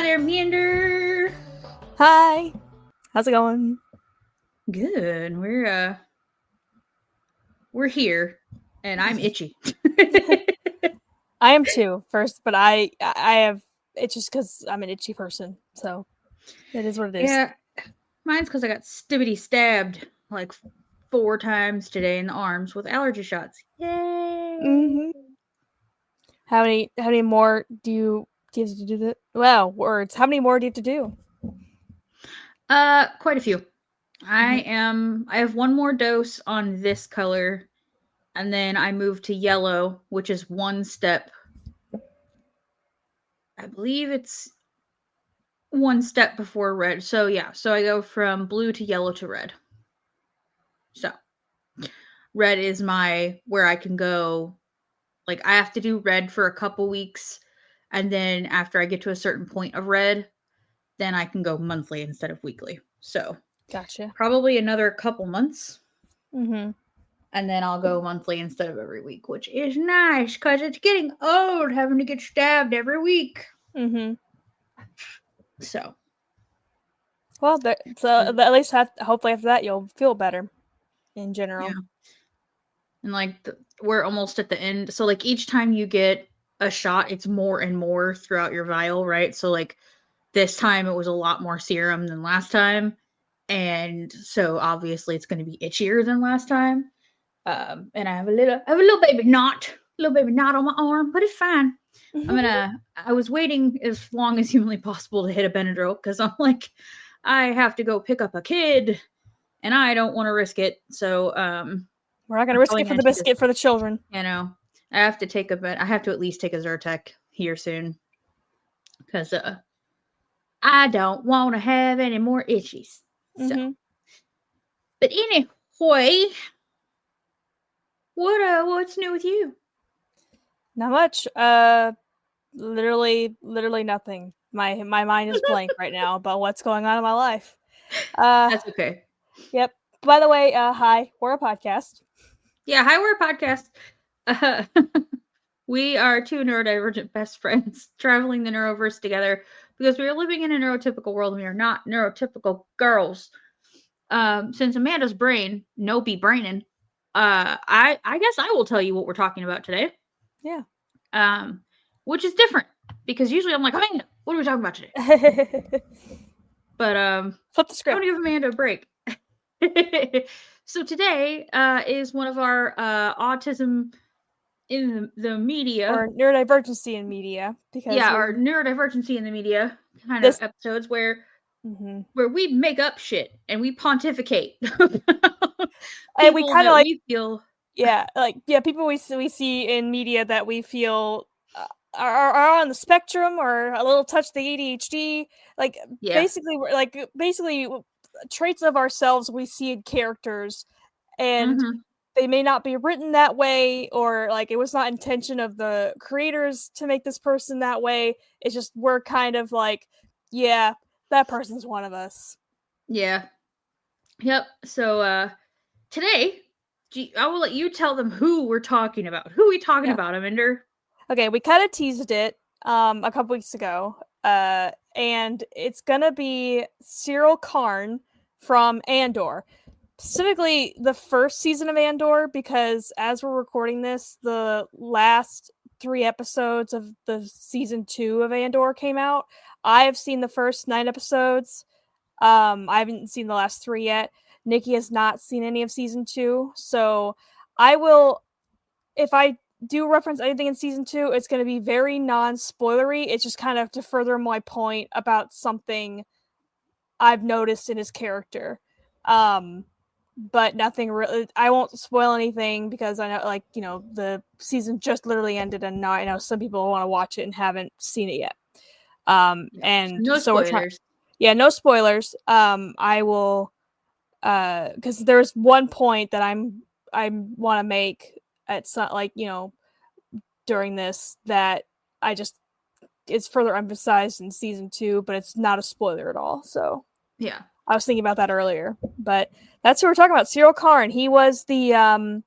there, Meander. Hi. How's it going? Good. We're here, and I'm itchy. I am too. First, but I have. It's just because I'm an itchy person, so it is what it is. Yeah, mine's because I got stibbity stabbed like 4 times today in the arms with allergy shots. Yay! Mm-hmm. How many more do you have to do that? Wow, words. How many more do you have to do? Quite a few. I have one more dose on this color, and then I move to yellow, which is one step. I believe it's one step before red. So yeah, so I go from blue to yellow to red. So red is where I can go. Like I have to do red for a couple weeks, and then after I get to a certain point of red, then I can go monthly instead of weekly. So Gotcha. probably another couple months. Mm-hmm. And then I'll go monthly instead of every week, which is nice because it's getting old having to get stabbed every week. Mm-hmm. So, well, at least hopefully after that you'll feel better in general. Yeah. And like we're almost at the end. So like each time you get a shot, it's more and more throughout your vial, right? So like this time it was a lot more serum than last time. And so obviously it's going to be itchier than last time. And I have a little baby knot on my arm, but it's fine. I was waiting as long as humanly possible to hit a Benadryl because I'm like, I have to go pick up a kid and I don't want to risk it. So, we're not going to risk it for the biscuit for the children. You know, I have to at least take a Zyrtec here soon because, I don't want to have any more itchies. So, but anyway, what's new with you? Not much. Literally nothing. My mind is blank right now about what's going on in my life. That's okay. Yep. By the way, hi, we're a podcast. Yeah, hi, we're a podcast. We are two neurodivergent best friends traveling the neuroverse together because we are living in a neurotypical world and we are not neurotypical girls. Since Amanda's brain, no be braining, I guess I will tell you what we're talking about today. Yeah. Which is different because usually I'm like, Amanda, what are we talking about today? But flip the script. I'm gonna give Amanda a break. So today is one of our autism in the media, or neurodivergency in media, because our neurodivergency in the media kind of episodes where we make up shit and we pontificate. And we kind of like we feel people we see in media that we feel are on the spectrum or a little touch the ADHD, like basically traits of ourselves we see in characters, and they may not be written that way, or like it was not intention of the creators to make this person that way. It's just we're kind of like, yeah, that person's one of us. Yeah. Yep. So today, I will let you tell them who we're talking about. Who are we talking about, Amanda? Okay, we kind of teased it a couple weeks ago, and it's gonna be Syril Karn from Andor. Specifically, the first season of Andor, because as we're recording this, the last 3 episodes of the season 2 of Andor came out. I have seen the first 9 episodes. I haven't seen the last 3 yet. Nikki has not seen any of season 2, so I will, if I do reference anything in season 2, it's going to be very non-spoilery. It's just kind of to further my point about something I've noticed in his character. But nothing really. I won't spoil anything because I know, the season just literally ended, and now I know some people want to watch it and haven't seen it yet. And no so spoilers. No spoilers. I will, because there's one point that I want to make at some, during this that it's further emphasized in season 2, but it's not a spoiler at all. So yeah. I was thinking about that earlier, but that's who we're talking about. Syril Karn. He was the I don't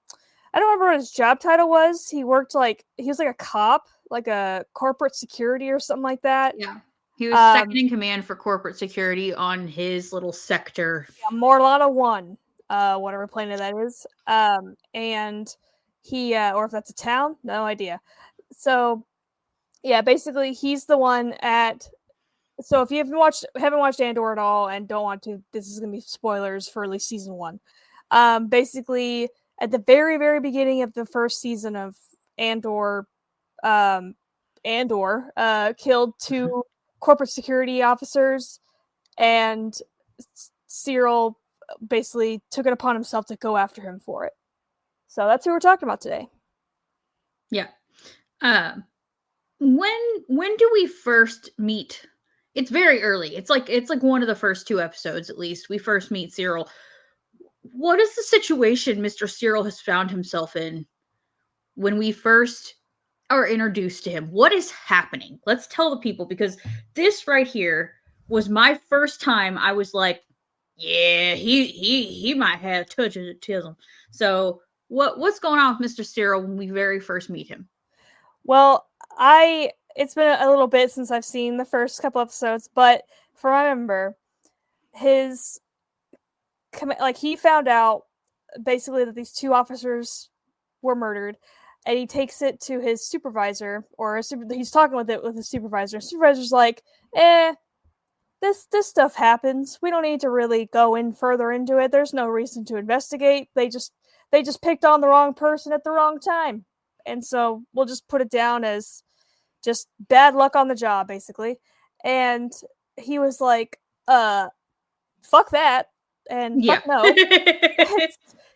remember what his job title was. He was like a cop, like a corporate security or something like that. Yeah. He was second in command for corporate security on his little sector. Yeah, Morlana 1, whatever planet that is. And he, or if that's a town, no idea. So, yeah, basically, he's the one at. So, if you haven't watched Andor at all and don't want to, this is going to be spoilers for at least season 1. Basically, at the very, very beginning of the first season of Andor, killed 2 corporate security officers, and Syril basically took it upon himself to go after him for it. So that's who we're talking about today. Yeah. When do we first meet? It's very early. It's like one of the first 2 episodes at least. We first meet Syril. What is the situation Mr. Syril has found himself in when we first are introduced to him? What is happening? Let's tell the people, because this right here was my first time I was like, yeah, he might have a touch of autism. So what's going on with Mr. Syril when we very first meet him? Well, it's been a little bit since I've seen the first couple episodes, but from what I remember, he found out basically that these 2 officers were murdered, and he takes it to his supervisor, or he's talking with his supervisor. Supervisor's like, this stuff happens. We don't need to really go in further into it. There's no reason to investigate. They just picked on the wrong person at the wrong time. And so we'll just put it down as just bad luck on the job, basically. And he was like, fuck that. And fuck no.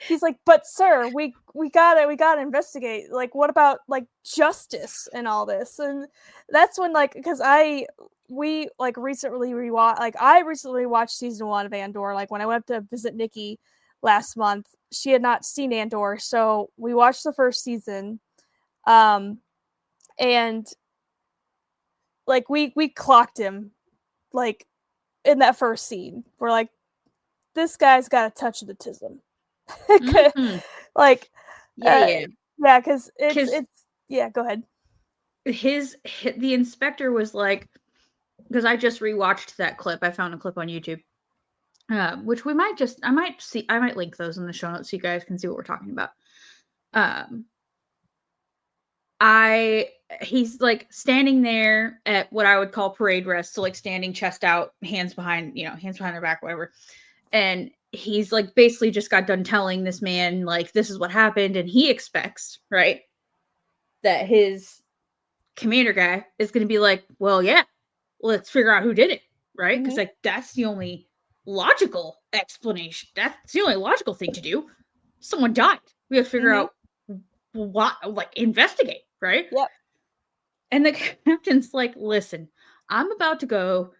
He's like, but sir, we gotta investigate. Like, what about like justice and all this? And that's when, like, because I recently watched season 1 of Andor. Like, when I went to visit Nikki last month, she had not seen Andor, so we watched the first season. And like we clocked him, like, in that first scene. We're like, this guy's got a touch of the tism. Mm-hmm. Like, yeah, because it's go ahead. The inspector was like, because I just rewatched that clip. I found a clip on YouTube, which I might link those in the show notes so you guys can see what we're talking about. He's like standing there at what I would call parade rest, so like standing chest out, hands behind their back, whatever. And he's like basically just got done telling this man, like, this is what happened, and he expects, right, that his commander guy is going to be like, well, yeah, let's figure out who did it, right? Because like that's the only logical explanation. That's the only logical thing to do. Someone died. We have to figure out what, like, investigate, right? Yep. And the captain's like, listen, I'm about to go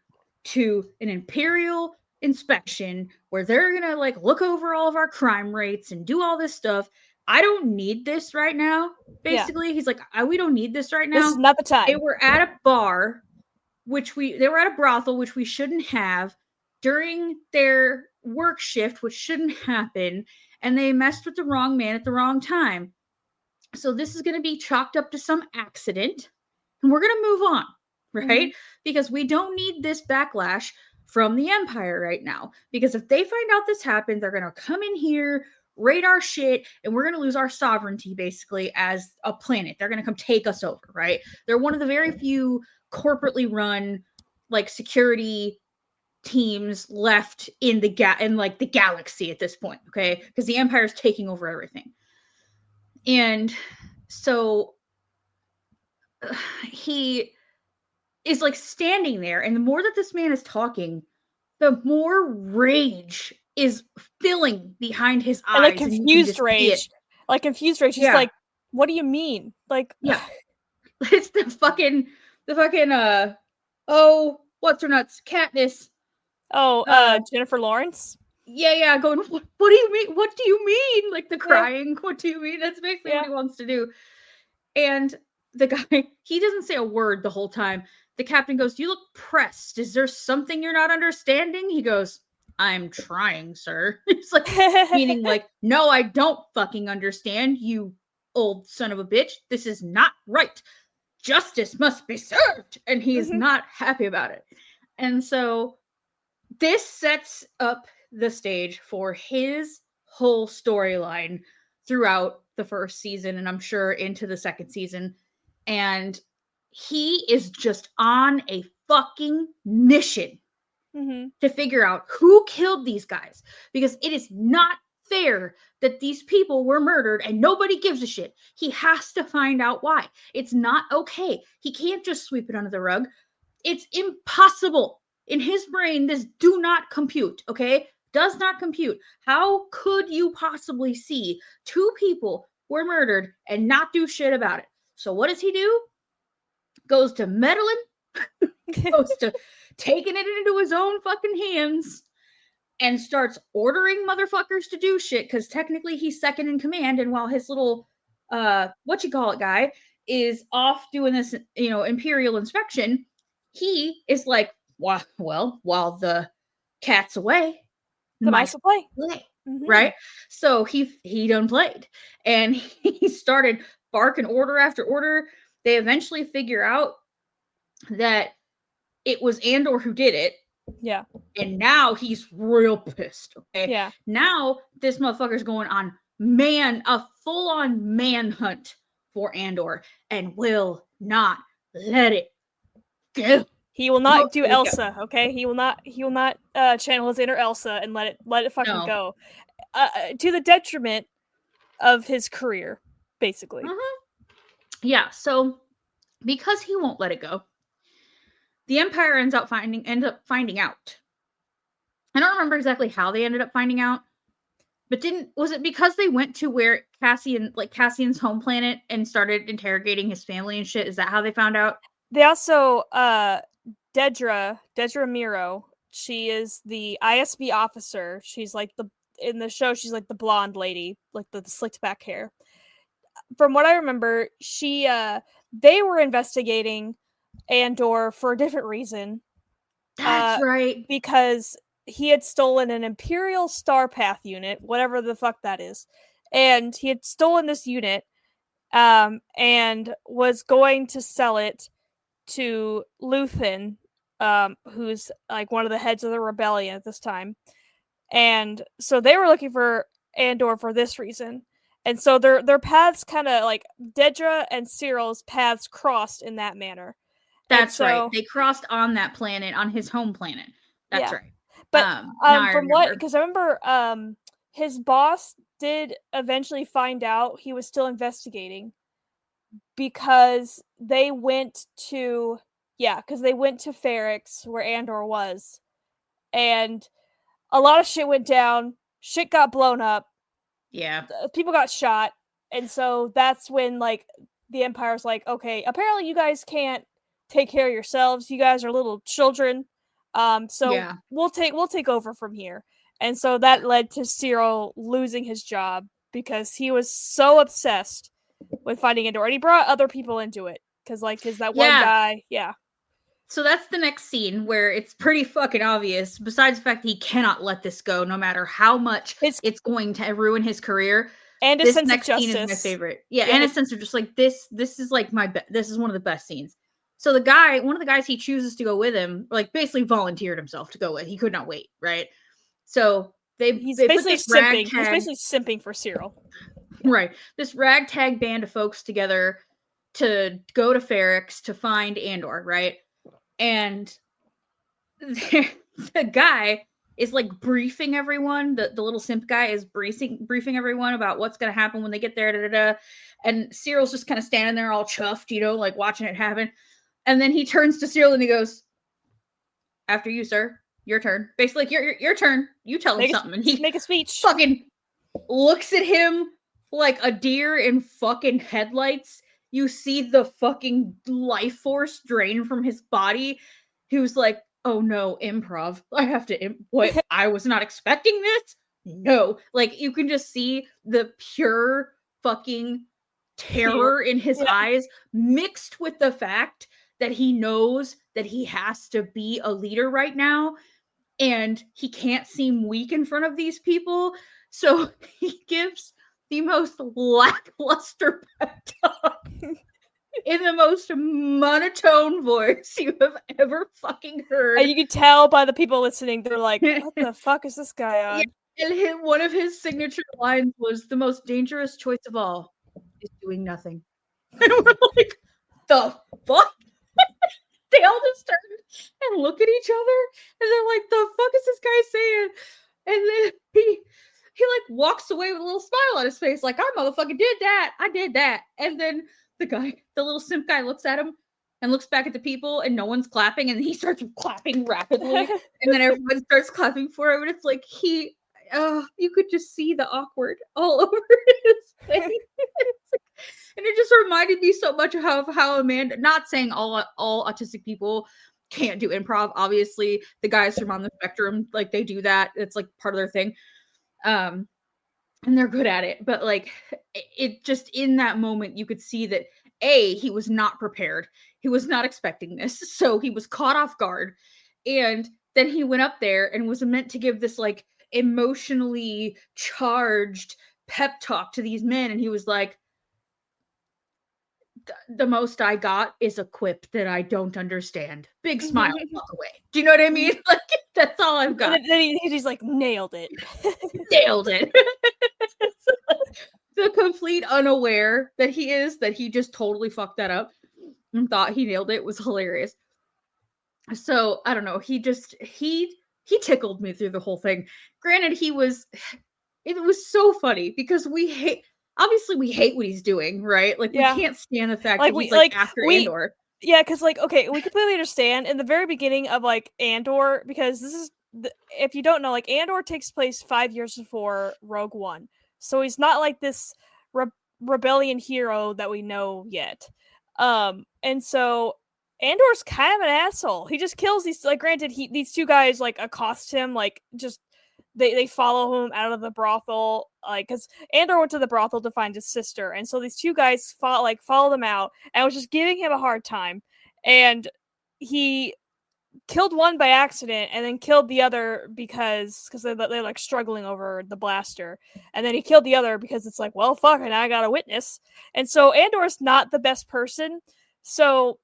to an Imperial inspection where they're gonna like look over all of our crime rates and do all this stuff. I don't need this right now. Basically, yeah. He's like, we don't need this right now. This is not the time. They were at a bar, they were at a brothel, which we shouldn't have during their work shift, which shouldn't happen. And they messed with the wrong man at the wrong time. So this is going to be chalked up to some accident, and we're going to move on, right? Because we don't need this backlash from the Empire right now. Because if they find out this happened, they're going to come in here, raid our shit, and we're going to lose our sovereignty basically as a planet. They're going to come take us over, right? They're one of the very few corporately run like security teams left in the galaxy at this point, okay? Because the Empire's taking over everything. And so he is like standing there, and the more that this man is talking, the more rage is filling behind his eyes. And like confused rage. Like confused rage. He's like, what do you mean? Like, yeah. It's the fucking what's her nuts? Katniss. Jennifer Lawrence. Yeah, going, what do you mean? What do you mean? Like the crying, what do you mean? That's basically what he wants to do. And the guy, he doesn't say a word the whole time. The captain goes, you look pressed. Is there something you're not understanding? He goes, I'm trying, sir. It's like, meaning like, no, I don't fucking understand, you old son of a bitch. This is not right. justice must be served, and he's not happy about it. And so this sets up the stage for his whole storyline throughout the first season, and I'm sure into the second season. And he is just on a fucking mission to figure out who killed these guys, because it is not fair that these people were murdered and nobody gives a shit. He has to find out why. It's not okay. He can't just sweep it under the rug. It's impossible. In his brain, this do not compute, okay? Does not compute. How could you possibly see 2 people were murdered and not do shit about it? So what does he do? Goes to meddling, goes to taking it into his own fucking hands, and starts ordering motherfuckers to do shit, because technically he's second in command, and while his little guy is off doing this, imperial inspection, he is like, well, while the cat's away, the mice will play. Right? So he done played, and he started barking order after order. They eventually figure out that it was Andor who did it. Yeah. And now he's real pissed. Okay. Yeah. Now this motherfucker's going on a full-on manhunt for Andor, and will not let it go. He will not do Elsa, okay? He will not channel his inner Elsa and let it fucking go. To the detriment of his career, basically. Yeah, so because he won't let it go, the Empire ends up finding out. I don't remember exactly how they ended up finding out, but was it because they went to where Cassian's home planet and started interrogating his family and shit? Is that how they found out? They also, Dedra Miro, she is the ISB officer. She's like in the show, she's like the blonde lady, like the slicked back hair. From what I remember, they were investigating Andor for a different reason. That's right. Because he had stolen an Imperial Star Path unit, whatever the fuck that is. And he had stolen this unit, and was going to sell it to Luthen, who's like one of the heads of the rebellion at this time. And so they were looking for Andor for this reason. And so their paths kind of like Dedra and Syril's paths crossed in that manner. That's right. They crossed on that planet, on his home planet. That's right. But from what, because I remember his boss did eventually find out he was still investigating, because they went to Ferrix, where Andor was, and a lot of shit went down. Shit got blown up. Yeah. People got shot. And so that's when, like, the Empire's like, okay, apparently you guys can't take care of yourselves. You guys are little children. So we'll take over from here. And so that led to Syril losing his job, because he was so obsessed with finding Andor. And he brought other people into it. Because that one guy, So that's the next scene, where it's pretty fucking obvious, besides the fact that he cannot let this go, no matter how much it's going to ruin his career. And this sense next of justice. Scene is my favorite. Yeah, and a sense of just like this is like this is one of the best scenes. So one of the guys he chooses to go with him, like, basically volunteered himself to go with. He could not wait, right? So he's they basically put this ragtag, he's basically simping for Syril. Right. This ragtag band of folks together to go to Ferrix to find Andor, right? And the guy is like briefing everyone. The little simp guy is briefing everyone about what's going to happen when they get there. And Syril's just kind of standing there all chuffed, like watching it happen. And then he turns to Syril and he goes, "After you, sir. Your turn." Basically, like, your turn. You tell him something. And he make a speech. Fucking looks at him like a deer in fucking headlights. You see the fucking life force drain from his body. He was like, "Oh no, improv. I have to what? I was not expecting this." No. Like, you can just see the pure fucking terror in his eyes, mixed with the fact that he knows that he has to be a leader right now, and he can't seem weak in front of these people. So he gives the most lackluster pep talk in the most monotone voice you have ever fucking heard. And you can tell by the people listening, they're like, what the fuck is this guy on? Yeah, and one of his signature lines was, "The most dangerous choice of all is doing nothing." And we're like, the fuck? They all just turn and look at each other, and they're like, the fuck is this guy saying? And then he like walks away with a little smile on his face, like, I motherfucking did that. I did that. And then the little simp guy looks at him and looks back at the people, and no one's clapping, and he starts clapping rapidly, and then everyone starts clapping for him, and it's like you could just see the awkward all over his face. And it just reminded me so much of how Amanda, not saying all autistic people can't do improv. Obviously, the guys from On the Spectrum, like, they do that. It's like part of their thing. And they're good at it. But like, it just, in that moment, you could see that he was not prepared. He was not expecting this. So he was caught off guard. And then he went up there and was meant to give this like emotionally charged pep talk to these men. And he was like, the most I got is a quip that I don't understand. Big smile, walk away. Do you know what I mean? Like, that's all I've got. And then he's like, nailed it. Nailed it. The complete unaware that he just totally fucked that up and thought he nailed it was hilarious. So I don't know. He tickled me through the whole thing. Granted, it was so funny because obviously we hate what he's doing, right? Like, Yeah. we can't stand the fact Like, that he's like after Andor. Yeah, because like, okay, we completely understand in the very beginning of like Andor, because this is if you don't know, like, Andor takes place 5 years before Rogue One, so he's not like this rebellion hero that we know yet. And so Andor's kind of an asshole. He just kills these, like, granted, these two guys like accost him, like, just they follow him out of the brothel, like, because Andor went to the brothel to find his sister, and so these two guys followed him out and was just giving him a hard time, and he killed one by accident and then killed the other because they're like struggling over the blaster, and then he killed the other because it's like, well, fuck, and I got a witness. And so Andor's not the best person. So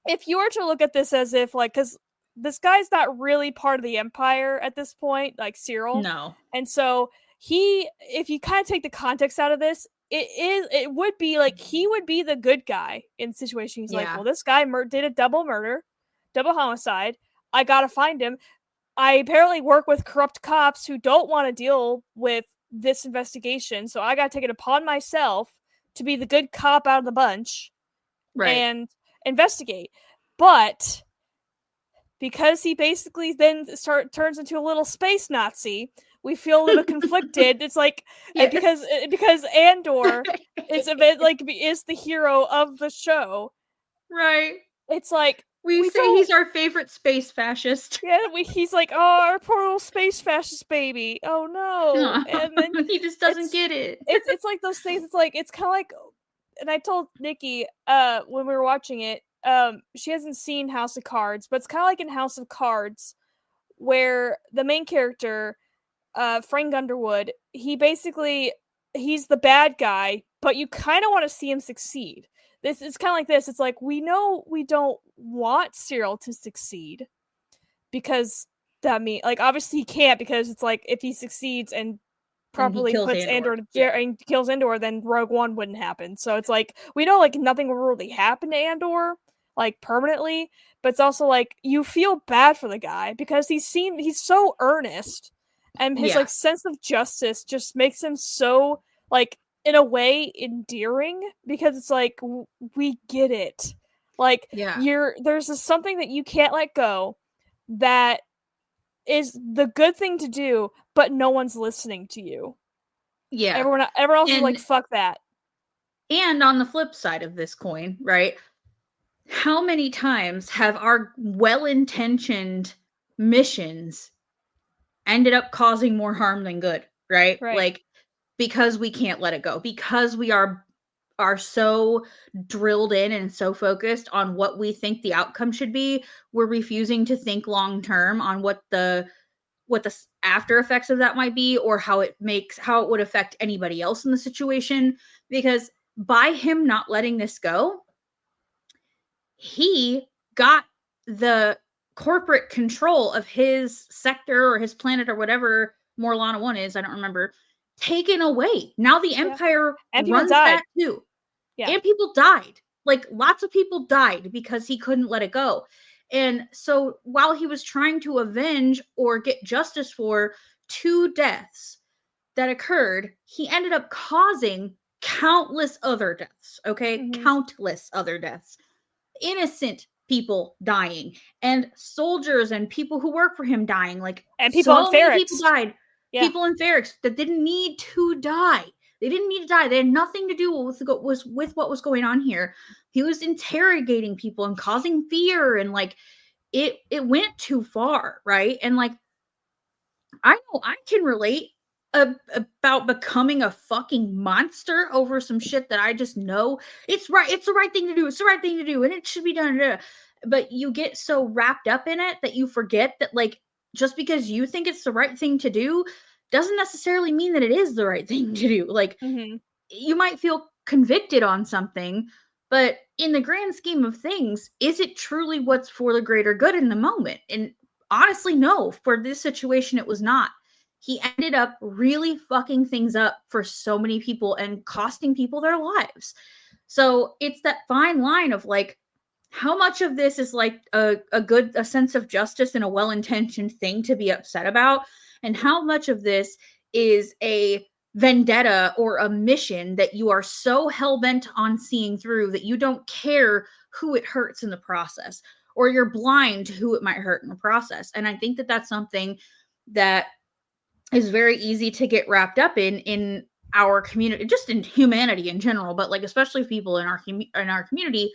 if you were to look at this as if, like, because this guy's not really part of the Empire at this point, like Syril. No. And so if you kind of take the context out of this, it would be like he would be the good guy in the situation. He's like, well, this guy did a double homicide. I gotta find him. I apparently work with corrupt cops who don't want to deal with this investigation, so I gotta take it upon myself to be the good cop out of the bunch, right, and investigate. But because he basically then turns into a little space Nazi, we feel a little conflicted. It's like, because Andor is a bit like is the hero of the show, right? It's like we say he's our favorite space fascist. Yeah, he's like, oh, our poor little space fascist baby. Oh no, and then he just doesn't get it. It's like those things. It's like, it's kind of like, and I told Nikki when we were watching it, she hasn't seen House of Cards, but it's kind of like in House of Cards, where the main character, Frank Underwood, he's the bad guy, but you kind of want to see him succeed. This is kind of like this. It's like, we know we don't want Syril to succeed because that means, like, obviously he can't, because it's like, if he succeeds and properly puts Andor and kills Andor, then Rogue One wouldn't happen. So it's like, we know like nothing will really happen to Andor like permanently, but it's also like you feel bad for the guy because he's so earnest, and his like sense of justice just makes him so, like, in a way, endearing, because it's like, we get it. Like, there's something that you can't let go that is the good thing to do, but no one's listening to you. Yeah. Everyone else is like, fuck that. And on the flip side of this coin, right? How many times have our well-intentioned missions ended up causing more harm than good, right? Like, because we can't let it go, because we are so drilled in and so focused on what we think the outcome should be, we're refusing to think long term on what the after effects of that might be, or how it would affect anybody else in the situation. Because by him not letting this go, he got the corporate control of his sector or his planet or whatever Morlana 1 is, I don't remember, taken away. Now the Empire And people runs died. that too. Yeah. And people died. Like, lots of people died because he couldn't let it go. And so while he was trying to avenge or get justice for 2 deaths that occurred, he ended up causing countless other deaths, okay? Countless other deaths. Innocent people dying, and soldiers and people who work for him dying. Like, and people in so many Ferrix. people died. Yeah. People in Ferrix that didn't need to die. They didn't need to die. They had nothing to do with what was going on here. He was interrogating people and causing fear, and like it went too far, right? And like, I know I can relate about becoming a fucking monster over some shit that I just know it's right. It's the right thing to do. It's the right thing to do, and it should be done. But you get so wrapped up in it that you forget that, like, just because you think it's the right thing to do doesn't necessarily mean that it is the right thing to do. Like, you might feel convicted on something, but in the grand scheme of things, is it truly what's for the greater good in the moment? And honestly, no. For this situation, it was not. He ended up really fucking things up for so many people and costing people their lives. So it's that fine line of like, how much of this is like a sense of justice and a well-intentioned thing to be upset about, and how much of this is a vendetta or a mission that you are so hell-bent on seeing through that you don't care who it hurts in the process, or you're blind to who it might hurt in the process. And I think that that's something that is very easy to get wrapped up in our community, just in humanity in general, but like especially people in our community.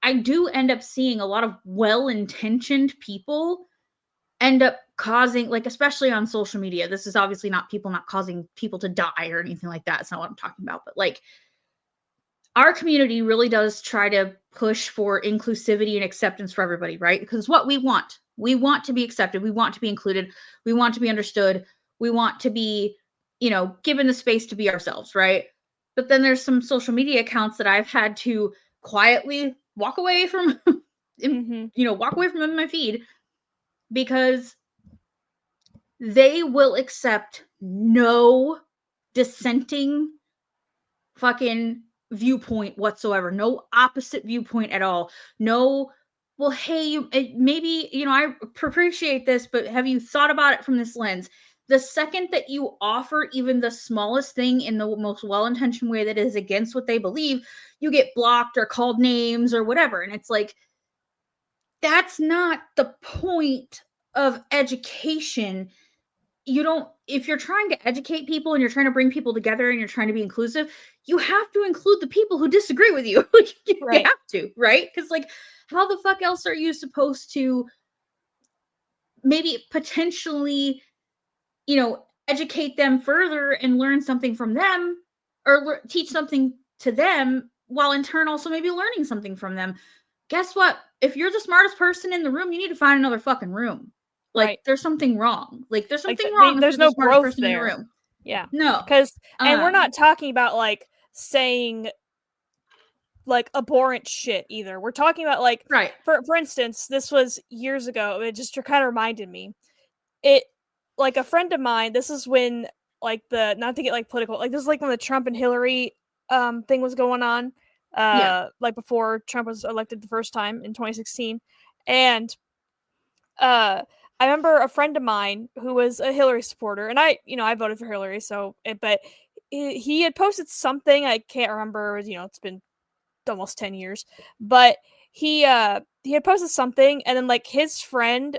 I do end up seeing a lot of well-intentioned people end up causing, like, especially on social media. This is obviously not causing people to die or anything like that. It's not what I'm talking about. But like, our community really does try to push for inclusivity and acceptance for everybody, right? Because it's what we want. We want to be accepted. We want to be included. We want to be understood. We want to be, given the space to be ourselves, right? But then there's some social media accounts that I've had to quietly walk away from, walk away from in my feed, because they will accept no dissenting fucking viewpoint whatsoever, no opposite viewpoint at all. No, well, hey, maybe, I appreciate this, but have you thought about it from this lens? The second that you offer even the smallest thing in the most well-intentioned way that is against what they believe, you get blocked or called names or whatever. And it's like, that's not the point of education. If you're trying to educate people and you're trying to bring people together and you're trying to be inclusive, you have to include the people who disagree with you. You Right. have to, right? Because like, how the fuck else are you supposed to maybe potentially, educate them further and learn something from them, or teach something to them, while in turn also maybe learning something from them? Guess what? If you're the smartest person in the room, you need to find another fucking room. Like, Right. there's something wrong. Like, there's Like, something wrong if there's you're no the smartest growth person in the there. room. Yeah. No. And we're not talking about like saying like abhorrent shit either. We're talking about like, right. For instance, this was years ago. It just kind of reminded me. It, like, a friend of mine, this is when like not to get like political, like this is like when the Trump and Hillary thing was going on. Like before Trump was elected the first time in 2016. And I remember a friend of mine who was a Hillary supporter, and I voted for Hillary, but he had posted something, I can't remember, it's been almost 10 years, but he had posted something, and then like his friend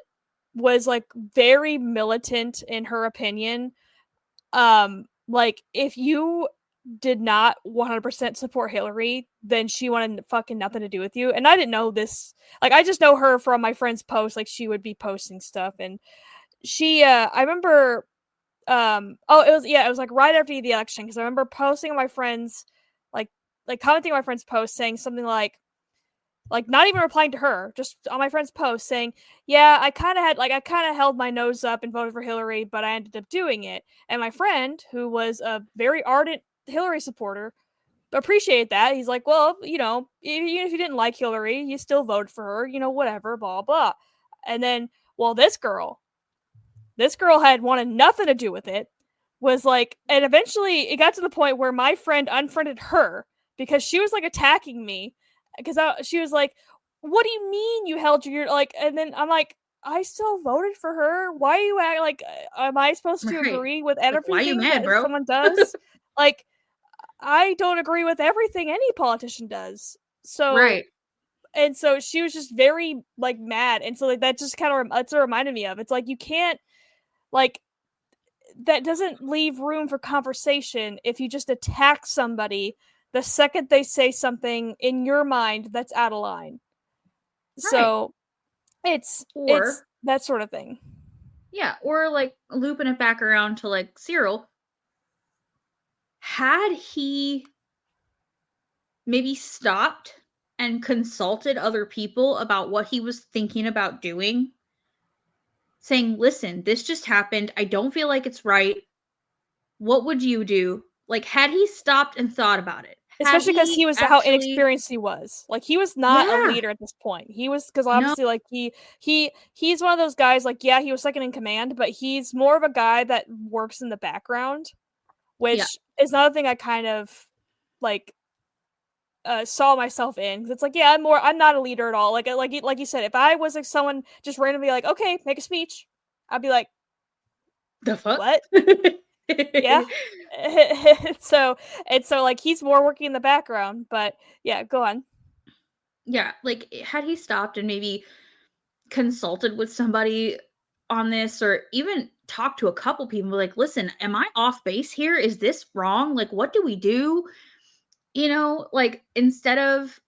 was like very militant in her opinion. Like, if you did not 100% support Hillary, then she wanted fucking nothing to do with you. And I didn't know this. Like, I just know her from my friend's posts. Like, she would be posting stuff, and I remember, it was like right after the election, because I remember posting on my friends, like commenting on my friend's post saying something like not even replying to her, just on my friend's post saying, yeah, I kind of held my nose up and voted for Hillary, but I ended up doing it. And my friend, who was a very ardent Hillary supporter, appreciated that. He's like, well, even if you didn't like Hillary, you still voted for her, whatever, blah, blah. And then, well, this girl had wanted nothing to do with it, was like, and eventually it got to the point where my friend unfriended her because she was like attacking me because she was like, what do you mean you held your, like, and then I'm like, I still voted for her. Why are you acting like, am I supposed to Right. agree with Like, why are you everything mad, that bro? someone does? Like, I don't agree with everything any politician does. So, Right. and so she was just very like mad. And so like that just kind of, that's what it reminded me of. It's like, you can't, like, that doesn't leave room for conversation if you just attack somebody the second they say something in your mind that's out of line. Right. So it's Or that sort of thing. yeah, or like looping it back around to like Syril, had he maybe stopped and consulted other people about what he was thinking about doing, saying, listen, this just happened. I don't feel like it's right. What would you do? Like, had he stopped and thought about it, had Especially because he he was how actually, inexperienced he was. Like, he was not a yeah, leader at this point. He was, because no, obviously, like, he's one of those guys. Like, yeah, he was second in command, but he's more of a guy that works in the background, yeah, which is another thing I kind of like saw myself in, because it's like, yeah, I'm not a leader at all. Like you said, if I was like someone just randomly like, okay, make a speech, I'd be like, the fuck? what? Yeah. so like he's more working in the background, but yeah, go on. Yeah, like, had he stopped and maybe consulted with somebody on this or even talked to a couple people like, "Listen, am I off base here? Is this wrong? Like, what do we do?" Like, instead of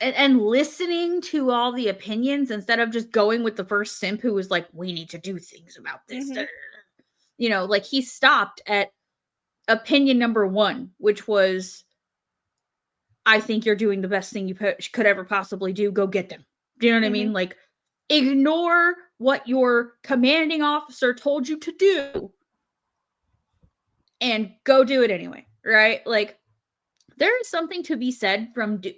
and listening to all the opinions instead of just going with the first simp who was like, "We need to do things about this." Mm-hmm. Like, he stopped at opinion number 1, which was, "I think you're doing the best thing you could ever possibly do. Go get them." Do you know what I Mm-hmm. mean? Like, ignore what your commanding officer told you to do and go do it anyway, right? Like, there is something to be said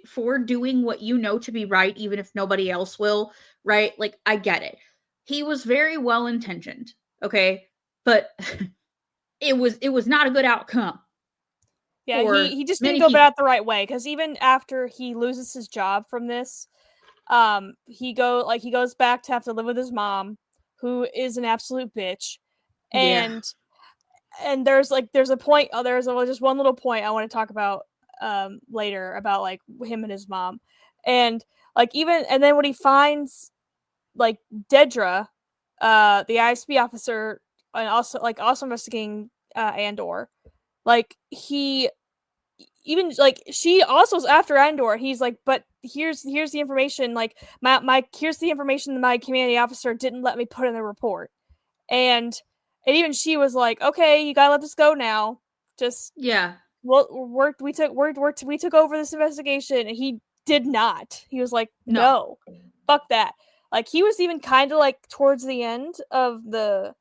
for doing what you know to be right, even if nobody else will, right? Like, I get it. He was very well intentioned, okay, but it was not a good outcome Yeah, for he just didn't many go about people. it the right way, because even after he loses his job from this, he goes back to have to live with his mom, who is an absolute bitch. Yeah, And there's a point, just one little point I want to talk about later about like him and his mom. And like, even, and then when he finds like Dedra, the ISB officer, and also investigating Andor, like he, even like, she also, after Andor, he's like, but here's the information, like my here's the information that my commanding officer didn't let me put in the report. And even she was like, okay, you gotta let this go now. Just, yeah, well, we took over this investigation. And he did not. He was like, no, no, fuck that. Like, he was even kind of like towards the end of the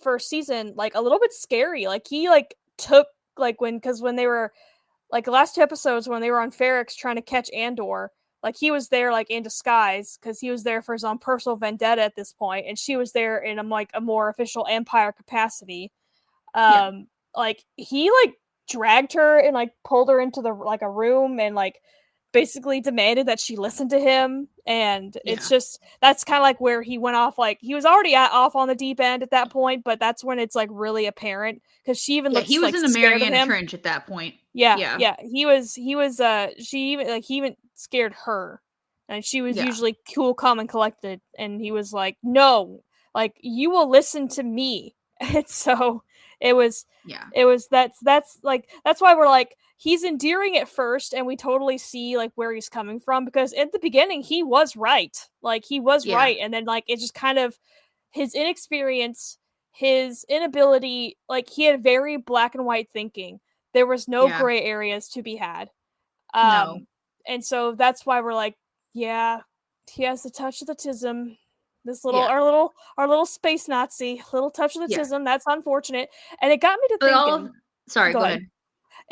first season, like a little bit scary. Like, he like took, like, when they were like the last 2 episodes, when they were on Ferrix trying to catch Andor, like he was there like in disguise, because he was there for his own personal vendetta at this point, and she was there in like a more official Empire capacity. yeah, Like, he like dragged her and like pulled her into the like a room, and like basically demanded that she listen to him. And it's yeah, just, that's kind of like where he went off. Like, he was already off on the deep end at that point, but that's when it's like really apparent, because she even yeah. He looks was like in the scared of Mariana him. Trench at that point. Yeah, Yeah, yeah. She even like, he even scared her. And she was yeah, usually cool, calm, and collected. And he was like, no, like, you will listen to me. And so it was yeah, that's like, that's why we're like, he's endearing at first, and we totally see like where he's coming from, because at the beginning he was right. Like, he was yeah, right, and then like it just kind of, his inexperience, his inability, like, he had very black and white thinking. There was no yeah. gray areas to be had. No, And so that's why we're like, yeah, he has the touch of the tism. This little, yeah, our little space Nazi, little touch of the yeah. tism. That's unfortunate. And it got me to But all of thinking. sorry, Go go ahead. ahead.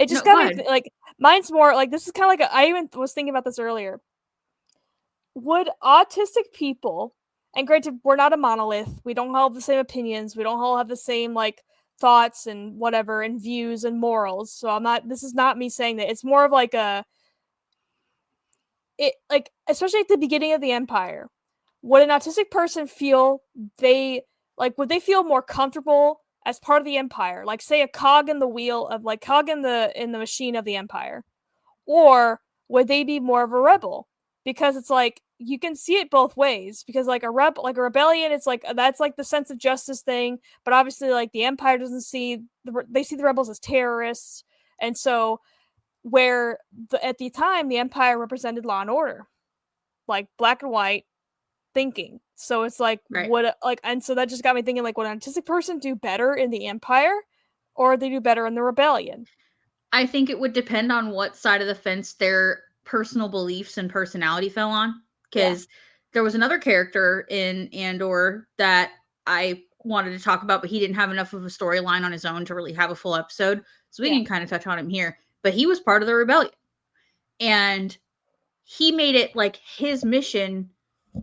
It just No, got go me ahead. like mine's more like this is kind of like I even was thinking about this earlier. Would autistic people, and granted, we're not a monolith. We don't all have the same opinions. We don't all have the same like thoughts and whatever and views and morals. So I'm not. This is not me saying that. It's more of like a it like especially at the beginning of the Empire. Would an autistic person feel they would they feel more comfortable as part of the Empire, like say a cog in the wheel of like cog in the machine of the Empire, or would they be more of a rebel? Because it's like you can see it both ways. Because like a rebellion, it's like that's like the sense of justice thing, but obviously like the Empire doesn't see they see the rebels as terrorists, and so where at the time the Empire represented law and order, like black and white thinking. So it's like Right. would like and so that just got me thinking like would an autistic person do better in the Empire or they do better in the rebellion? I think it would depend on what side of the fence their personal beliefs and personality fell on. Yeah. Because there was another character in Andor that I wanted to talk about, but he didn't have enough of a storyline on his own to really have a full episode. So we Yeah. can kind of touch on him here. But he was part of the rebellion. And he made it like his mission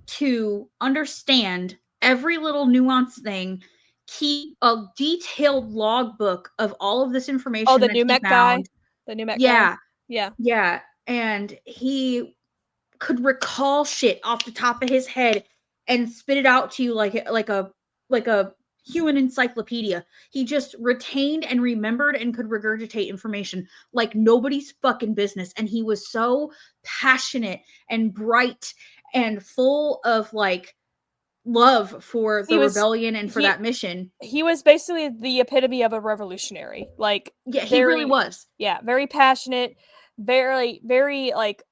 to understand every little nuanced thing, keep a detailed logbook of all of this Oh, information the that new he mech guy. found. The new mech guy. Yeah, Yeah. yeah. And he could recall shit off the top of his head and spit it out to you like a human encyclopedia. He just retained and remembered and could regurgitate information like nobody's fucking business. And he was so passionate and bright and full of like love for He the was rebellion and for he that mission. he was basically the epitome of a revolutionary. Like Yeah, he really very was. yeah, very passionate, very like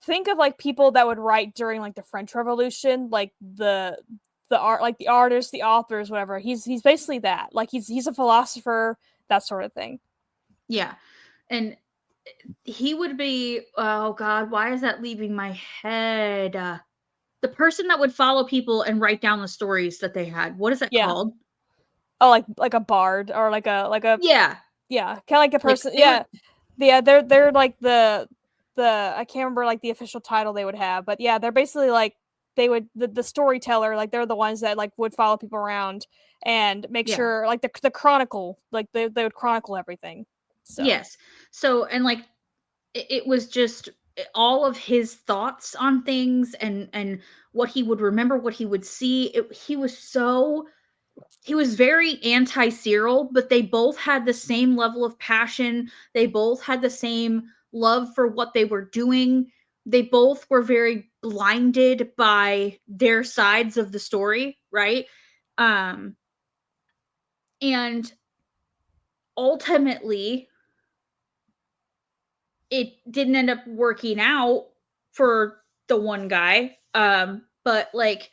think of like people that would write during like the French Revolution, like the art like the artists, the authors, whatever. He's basically that. Like he's a philosopher, that sort of thing. Yeah. And he would be, oh God, why is that leaving my head? The person that would follow people and write down the stories that they had. What is that Yeah. called? Oh, like a bard or like a Yeah. yeah, kind of like a Like person. they would, Yeah, yeah, they're like the I can't remember like the official title they would have, but yeah, they're basically like they would the storyteller, like they're the ones that like would follow people around and make yeah. sure like the chronicle, like they would chronicle everything. So Yes. So, and like it was just all of his thoughts on things and what he would remember, what he would see. He was very anti Syril, but they both had the same level of passion. They both had the same love for what they were doing. They both were very blinded by their sides of the story, right? Um, and ultimately, it didn't end up working out for the one guy. But like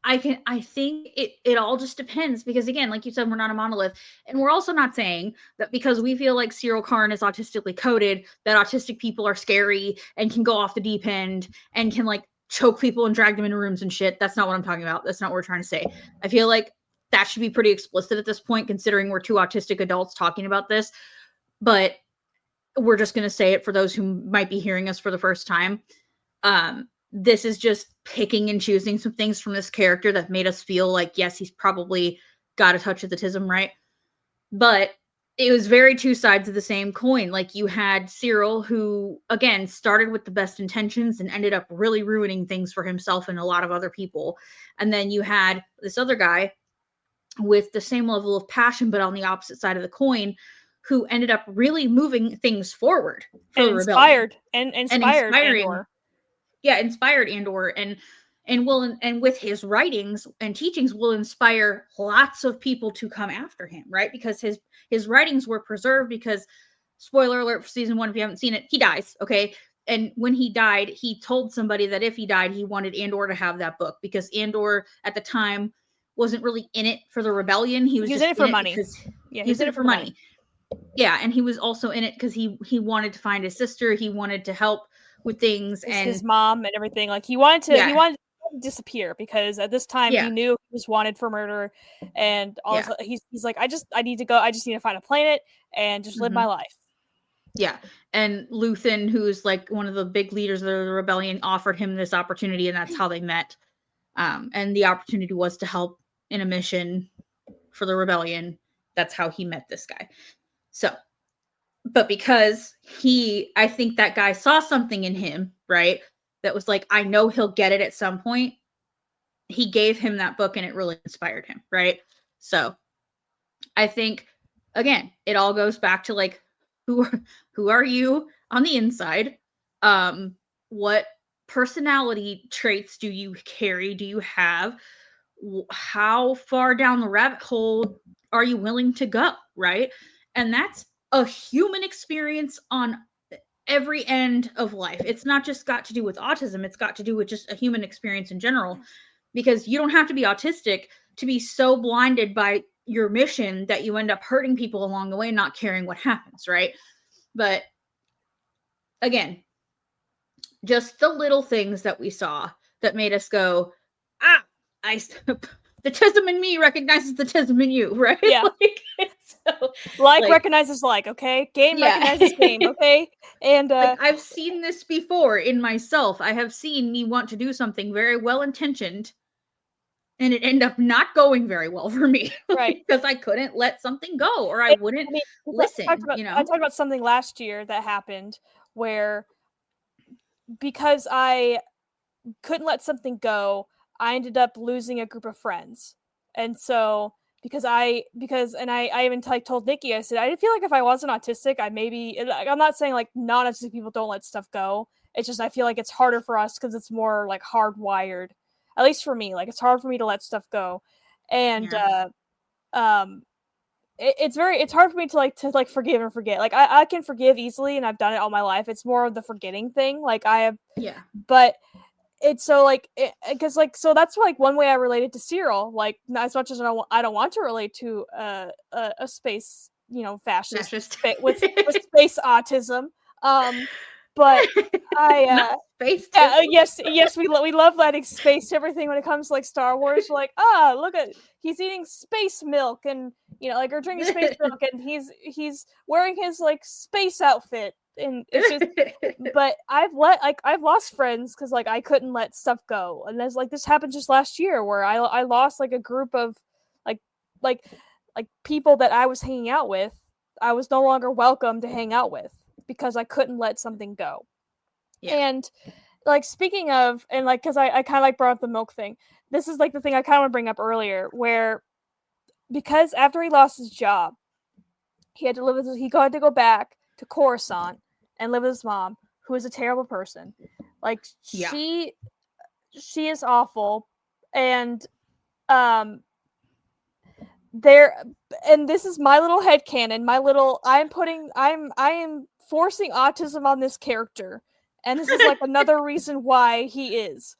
I think it all just depends because again, like you said, we're not a monolith. And we're also not saying that because we feel like Syril Karn is autistically coded, that autistic people are scary and can go off the deep end and can like choke people and drag them into rooms and shit. That's not what I'm talking about. That's not what we're trying to say. I feel like that should be pretty explicit at this point, considering we're two autistic adults talking about this. But we're just going to say it for those who might be hearing us for the first time. This is just picking and choosing some things from this character that made us feel like, yes, he's probably got a touch of the tism, right? But it was very two sides of the same coin. Like you had Syril, who again started with the best intentions and ended up really ruining things for himself and a lot of other people. And then you had this other guy with the same level of passion, but on the opposite side of the coin, who ended up really moving things forward for and the rebellion and inspired inspiring, Andor. yeah, inspired Andor and will and with his writings and teachings will inspire lots of people to come after him, right? Because his writings were preserved because spoiler alert for season 1 if you haven't seen it, he dies, okay? And when he died, he told somebody that if he died, he wanted Andor to have that book because Andor at the time wasn't really in it for the rebellion. He was He was in just it in for it money. because Yeah, he he was was in in it it for for the money. money. Yeah, and he was also in it because he wanted to find his sister. He wanted to help with things, His and mom and everything. Like he yeah, wanted disappear, because at this time Yeah. he knew he was wanted for murder, and also he's like, I need to go. I just need to find a planet and just live my life. Yeah. And Luthen, who's like one of the big leaders of the rebellion, offered him this opportunity, and that's how they met. And the opportunity was to help in a mission for the rebellion. That's how he met this guy. So, but because I think that guy saw something in him, right? That was like, I know he'll get it at some point. He gave him that book and it really inspired him, right? So I think, again, it all goes back to like, who are you on the inside? What personality traits do you carry? Do you have? How far down the rabbit hole are you willing to go, right? And that's a human experience on every end of life. It's not just got to do with autism, it's got to do with just a human experience in general, because you don't have to be autistic to be so blinded by your mission that you end up hurting people along the way, not caring what happens, right? But again, just the little things that we saw that made us go, ah, the tism in me recognizes the tism in you, right? Yeah. Like, recognizes like, okay? Game recognizes game, okay? And like, I've seen this before in myself. I have seen me want to do something very well intentioned, and it ended up not going very well for me, right? Because I couldn't let something go, or I wouldn't listen. I talked about something last year that happened where, because I couldn't let something go, I ended up losing a group of friends. And so because I even told Nikki, I said, I feel like if I wasn't autistic, I'm not saying like non-autistic people don't let stuff go. It's just, I feel like it's harder for us because it's more like hardwired, at least for me. Like, it's hard for me to let stuff go. And it's hard for me to forgive and forget. Like, I can forgive easily, and I've done it all my life. It's more of the forgetting thing. Like, I have, but it's so like, because like, so that's like one way I related to Syril. Like, not as much as I don't want to relate to a space, fascist with space autism. But I space yes, we love letting space to everything when it comes to like Star Wars. We're like, look at, he's eating space milk, and like, or drinking space milk, and he's wearing his like space outfit, and it's just. But I've lost friends because like I couldn't let stuff go, and there's like, this happened just last year where I lost like a group of like people that I was hanging out with. I was no longer welcome to hang out with because I couldn't let something go. And like, speaking of, and like, because I kind of like brought up the milk thing. This is like the thing I kind of want to bring up earlier, where because after he lost his job, he had to go back to Coruscant and live with his mom, who is a terrible person. Like, she is awful, and and this is my little headcanon, I am forcing autism on this character, and this is like another reason why he is.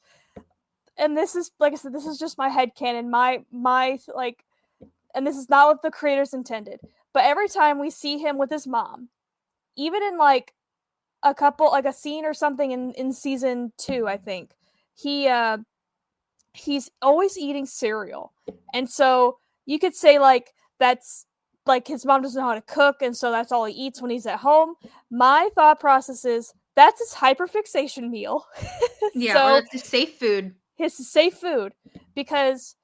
And this is, like I said, this is just my headcanon, my like, and this is not what the creators intended. But every time we see him with his mom, even in like a scene or something in season 2, I think, he's always eating cereal. And so you could say like, that's like, his mom doesn't know how to cook, and so that's all he eats when he's at home. My thought process is, that's his hyperfixation meal. Yeah, so or that's his safe food. His safe food, because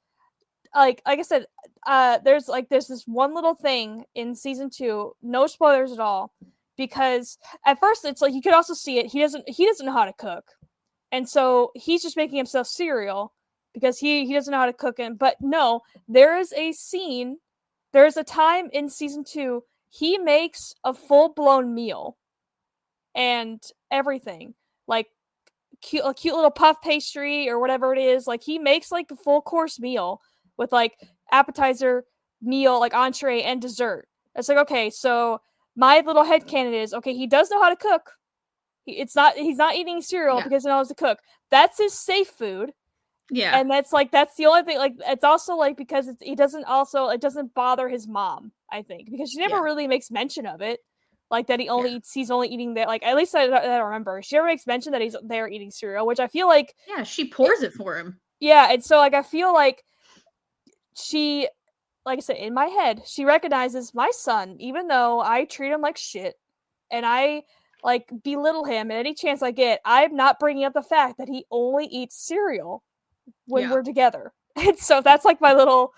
like I said, there's this one little thing in season 2, no spoilers at all, because at first it's like, you could also see it, he doesn't know how to cook, and so he's just making himself cereal because he doesn't know how to cook. But no, there's a time in season 2 he makes a full-blown meal and everything, like a cute little puff pastry or whatever it is. Like, he makes like a full course meal with like appetizer, meal, like entree, and dessert. It's like, okay, so my little headcanon is, okay, he does know how to cook. He's not eating cereal because he knows how to cook. That's his safe food. Yeah. And that's the only thing. Like, it's also like, because it doesn't bother his mom, I think, because she never really makes mention of it. Like that he's only eating that, like, at least I don't remember. She ever makes mention that he's there eating cereal, which I feel like, Yeah, she pours it for him. yeah, and so, like, I feel like she, like I said, in my head, she recognizes my son, even though I treat him like shit and I, like, belittle him at any chance I get, I'm not bringing up the fact that he only eats cereal when we're together. And so that's like my little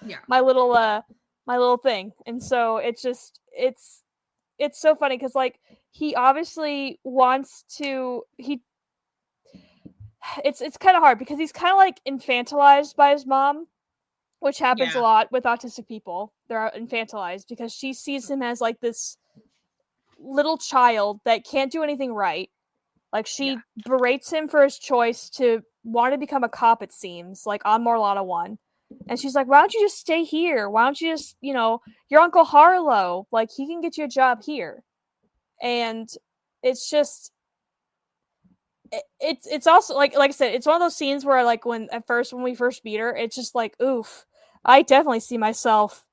thing. And so it's just it's so funny because, like, he obviously wants to it's kind of hard because he's kind of like infantilized by his mom, which happens a lot with autistic people. They're infantilized because she sees him as like this little child that can't do anything right. Like, she berates him for his choice to want to become a cop, it seems, like on Morlana 1. And she's like, why don't you just stay here? Why don't you just, your Uncle Harlow, like, he can get you a job here. And it's just, it's also, like I said, it's one of those scenes where, like, when we first meet her, it's just like, oof, I definitely see myself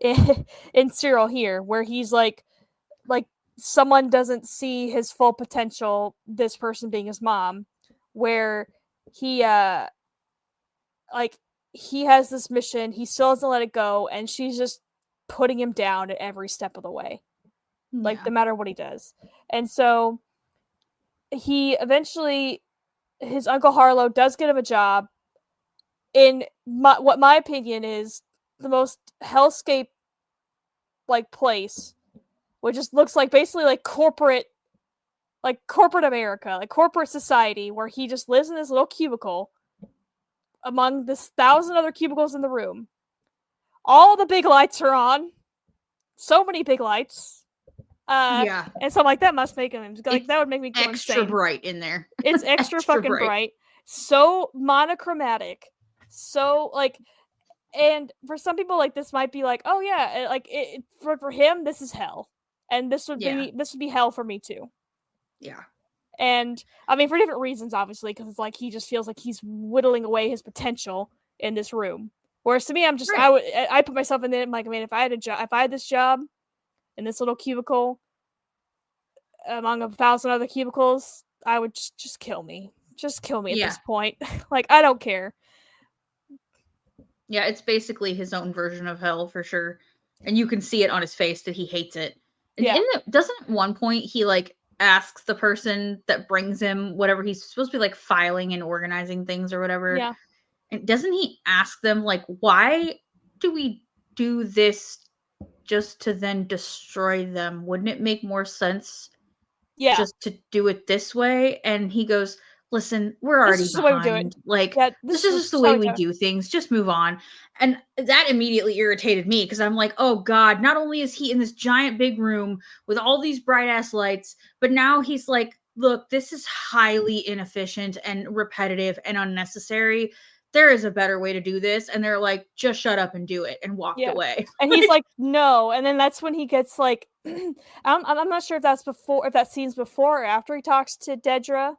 in Syril here, where he's like, someone doesn't see his full potential, this person being his mom, where he like, he has this mission, he still doesn't let it go, and she's just putting him down at every step of the way, like, no matter what he does. And so he eventually, his Uncle Harlow does get him a job in what my opinion is the most hellscape, like, place, which just looks like basically like corporate America, like corporate society, where he just lives in this little cubicle among this 1,000 other cubicles in the room. All the big lights are on. So many big lights. And so I'm like, that must make him, like, that would make me go extra insane. bright in there. It's extra fucking bright. So monochromatic. So, like, and for some people, like, this might be like, oh yeah, like, for him, this is hell. And this would be hell for me too. Yeah. And I mean, for different reasons, obviously, because it's like he just feels like he's whittling away his potential in this room. Whereas to me, I'm just, I put myself in there. I'm like, man, if I had this job in this little cubicle among 1,000 other cubicles, I would just kill me. Just kill me at this point. Like, I don't care. Yeah, it's basically his own version of hell for sure. And you can see it on his face that he hates it. And doesn't at one point he, like, asks the person that brings him whatever he's supposed to be, like, filing and organizing things or whatever. Yeah. And doesn't he ask them, like, why do we do this just to then destroy them? Wouldn't it make more sense just to do it this way? And he goes, listen, we're already behind. Like, this is just the way we do things. Just move on. And that immediately irritated me because I'm like, oh God, not only is he in this giant big room with all these bright ass lights, but now he's like, look, this is highly inefficient and repetitive and unnecessary. There is a better way to do this. And they're like, just shut up and do it, and walked away. And he's like, no. And then that's when he gets, like, I'm not sure if that scene's before or after he talks to Dedra.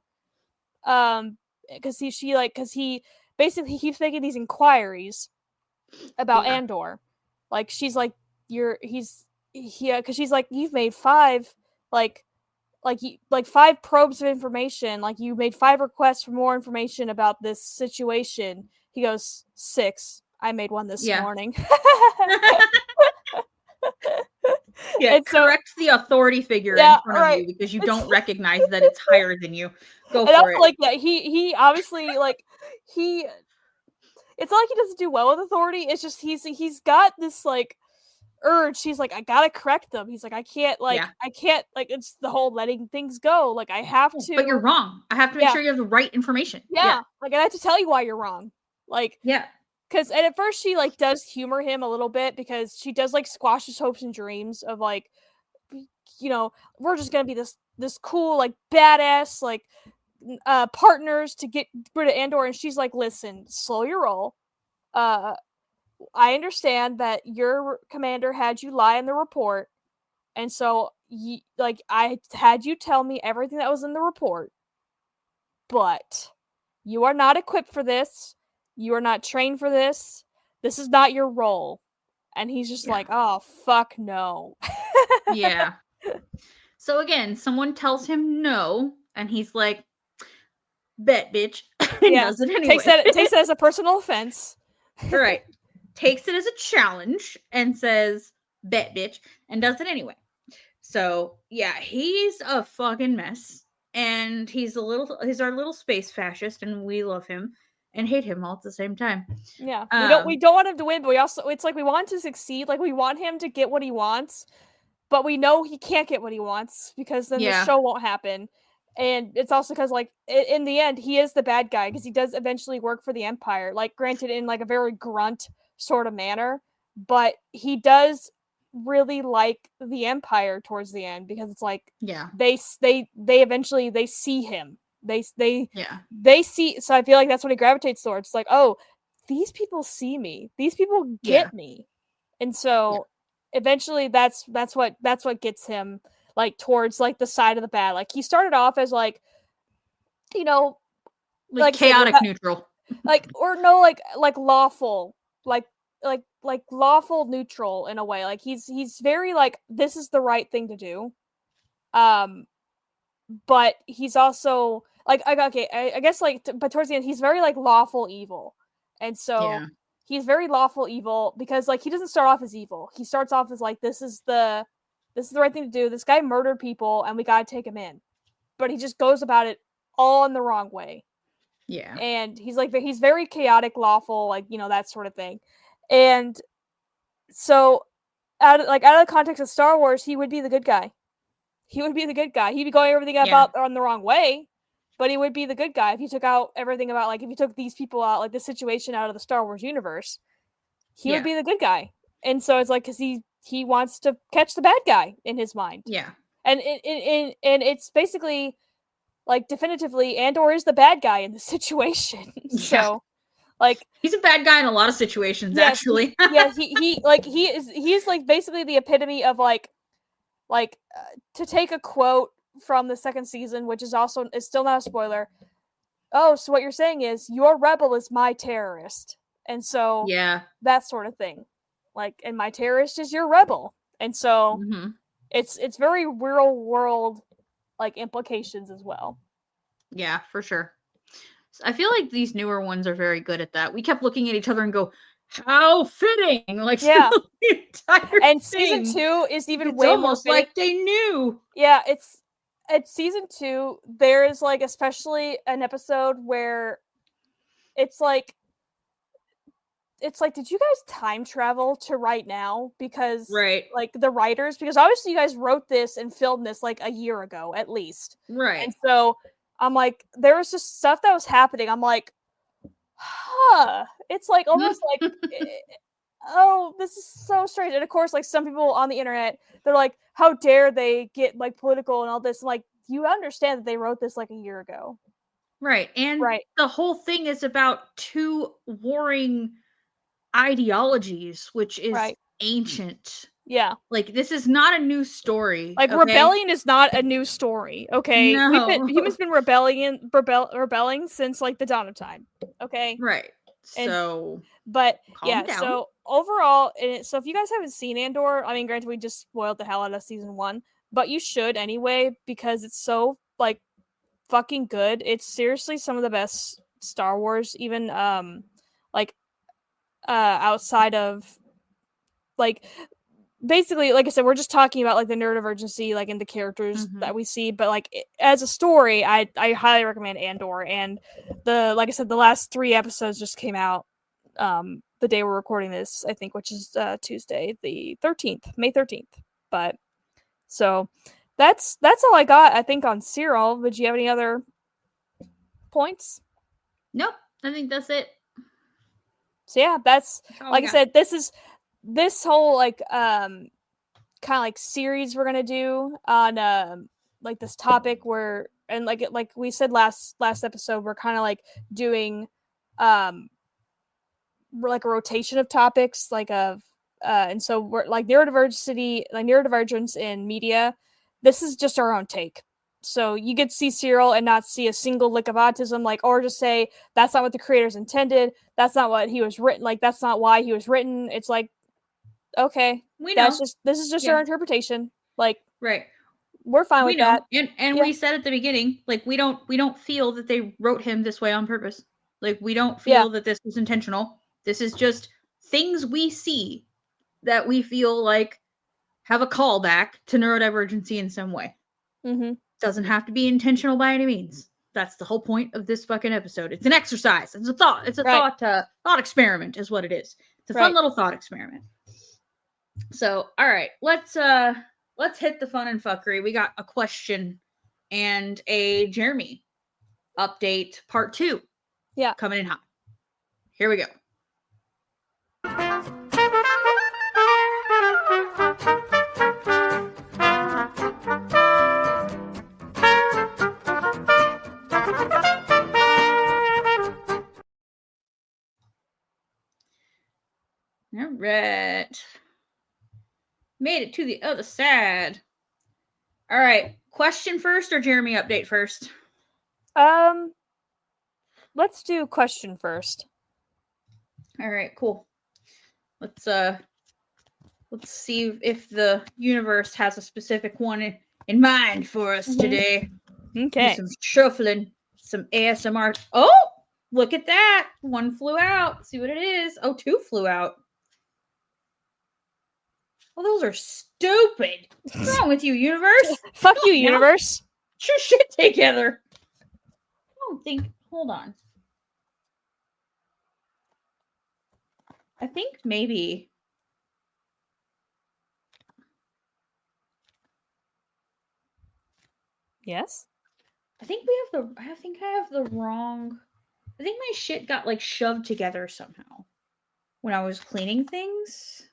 Because he basically keeps making these inquiries about Andor. Like, she's like, because she's like, you've made 5, like 5 probes of information. Like, you made 5 requests for more information about this situation. He goes, 6. I made one this morning. Correct the authority figure in front of you because you don't recognize that it's higher than you. Go for it. Like, he obviously, like, it's not like he doesn't do well with authority. It's just he's got this, like, urge. He's like, I gotta correct them. He's like, I can't, like, it's the whole letting things go. Like, I have to. But you're wrong. I have to make sure you have the right information. Like, I have to tell you why you're wrong. Like, because, and at first she, like, does humor him a little bit because she does, like, squash his hopes and dreams of, like, we're just gonna be this cool, like, badass, like, partners to get rid of Andor. And she's like, listen, slow your roll. I understand that your commander had you lie in the report, and so I had you tell me everything that was in the report, but you are not equipped for this. You are not trained for this. This is not your role. And he's just like, oh, fuck no. So again, someone tells him no, and he's like, bet, bitch, and Yeah. does it Takes anyway. that as a personal offense. Right. Takes it as a challenge and says, bet, bitch, and does it anyway. So yeah, he's a fucking mess. And he's our little space fascist, and we love him and hate him all at the same time. Yeah. We don't want him to win, but we also, it's like we want him to succeed. Like we want him to get what he wants, but we know he can't get what he wants because then the Yeah. show won't happen. And it's also because, like, in the end, he is the bad guy because he does eventually work for the Empire. Like, granted, in like a very grunt sort of manner, but he does really like the Empire towards the end because it's like Yeah. they eventually they see him. Yeah. They see. So I feel like that's what he gravitates towards. It's like, oh, these people see me. These people Yeah. get me, and so eventually that's what gets him like towards like the side of the bad. Like he started off as like, you know, Like like I said, chaotic neutral. like or no, like lawful, like lawful neutral in a way. Like he's very like, this is the right thing to do. But he's also like, I guess like, but towards the end, he's very like lawful evil, and so Yeah. he's very lawful evil because like he doesn't start off as evil. He starts off as like, this is the right thing to do. This guy murdered people, and we gotta take him in. But he just goes about it all in the wrong way, Yeah. and he's very chaotic, lawful, like, you know, that sort of thing. And so out of the context of Star Wars, he would be the good guy. He would be the good guy. He'd be going everything about on the wrong way, but he would be the good guy if you took out everything about, like, if you took these people out, like the situation out of the Star Wars universe, he would be the good guy. And so it's like, because he wants to catch the bad guy in his mind. Yeah. And it's basically like, definitively, Andor is the bad guy in the situation. So like, he's a bad guy in a lot of situations, yes, actually. he is like basically the epitome of like to take a quote from the second season, which is still not a spoiler. Oh, so what you're saying is your rebel is my terrorist, and so Yeah. that sort of thing. Like, and my terrorist is your rebel, and so it's very real world like implications as well. Yeah, for sure. I feel like these newer ones are very good at that. We kept looking at each other and go, how fitting! Like, yeah, the entire and thing. Season 2 is even it's way almost more fitting. like they knew. Yeah, it's Season 2. There is like especially an episode where it's like, did you guys time travel to right now? Because like the writers, because obviously you guys wrote this and filmed this like a year ago at least. Right. And so I'm like, there was just stuff that was happening. I'm like, huh. It's like almost like, oh, this is so strange. And of course, like some people on the internet, they're like, how dare they get like political and all this? Like, you understand that they wrote this like a year ago. Right. And the whole thing is about two warring ideologies, which is ancient. Yeah. Like, this is not a new story. Like, rebellion is not a new story, okay? No. Humans been rebelling since like the dawn of time, okay? Right. So, but calm down. So overall, so if you guys haven't seen Andor, I mean, granted, we just spoiled the hell out of season 1, but you should anyway because it's so like fucking good. It's seriously some of the best Star Wars, even like outside of like, basically, like I said, we're just talking about like the neurodivergency, like in the characters that we see, but like as a story, I highly recommend Andor. And like I said, the last 3 episodes just came out the day we're recording this, I think, which is Tuesday, the 13th, May 13th. But so that's all I got, I think, on Syril. Did you have any other points? Nope, I think that's it. So yeah, that's like I said, this whole like kind of like series we're gonna do on like this topic where, and like we said last episode, we're kind of like doing like a rotation of topics, like of and so we're like neurodivergence in media. This is just our own take. So you get to see Syril and not see a single lick of autism, like, or just say that's not what the creators intended. That's not what he was written. Like, that's not why he was written. It's like, okay, we know this is just our interpretation. Like, right. we're fine We with know, that. and Yeah. we said at the beginning, like we don't feel that they wrote him this way on purpose. Like we don't Yeah. feel that this was intentional. This is just things we see that we feel like have a callback to neurodivergency in some way. Mm-hmm. Doesn't have to be intentional by any means. That's the whole point of this fucking episode. It's an exercise. It's a thought. It's a Right. thought experiment is what it is. It's a fun Right. little thought experiment. So, all right, let's hit the fun and fuckery. We got a question and a Jeremy update part 2. Yeah. Coming in hot. Here we go. All right. Made it to the other side. All right. Question first or Jeremy update first? Let's do question first. All right, cool. Let's see if the universe has a specific one in mind for us today. Okay. Do some shuffling, some ASMR. Oh, look at that. One flew out. See what it is. Oh, 2 flew out. Well, those are stupid. What's wrong with you, universe? Fuck you, universe. Get your shit together. I don't think. Hold on. I think maybe. Yes. I think I have the wrong. I think my shit got like shoved together somehow when I was cleaning things.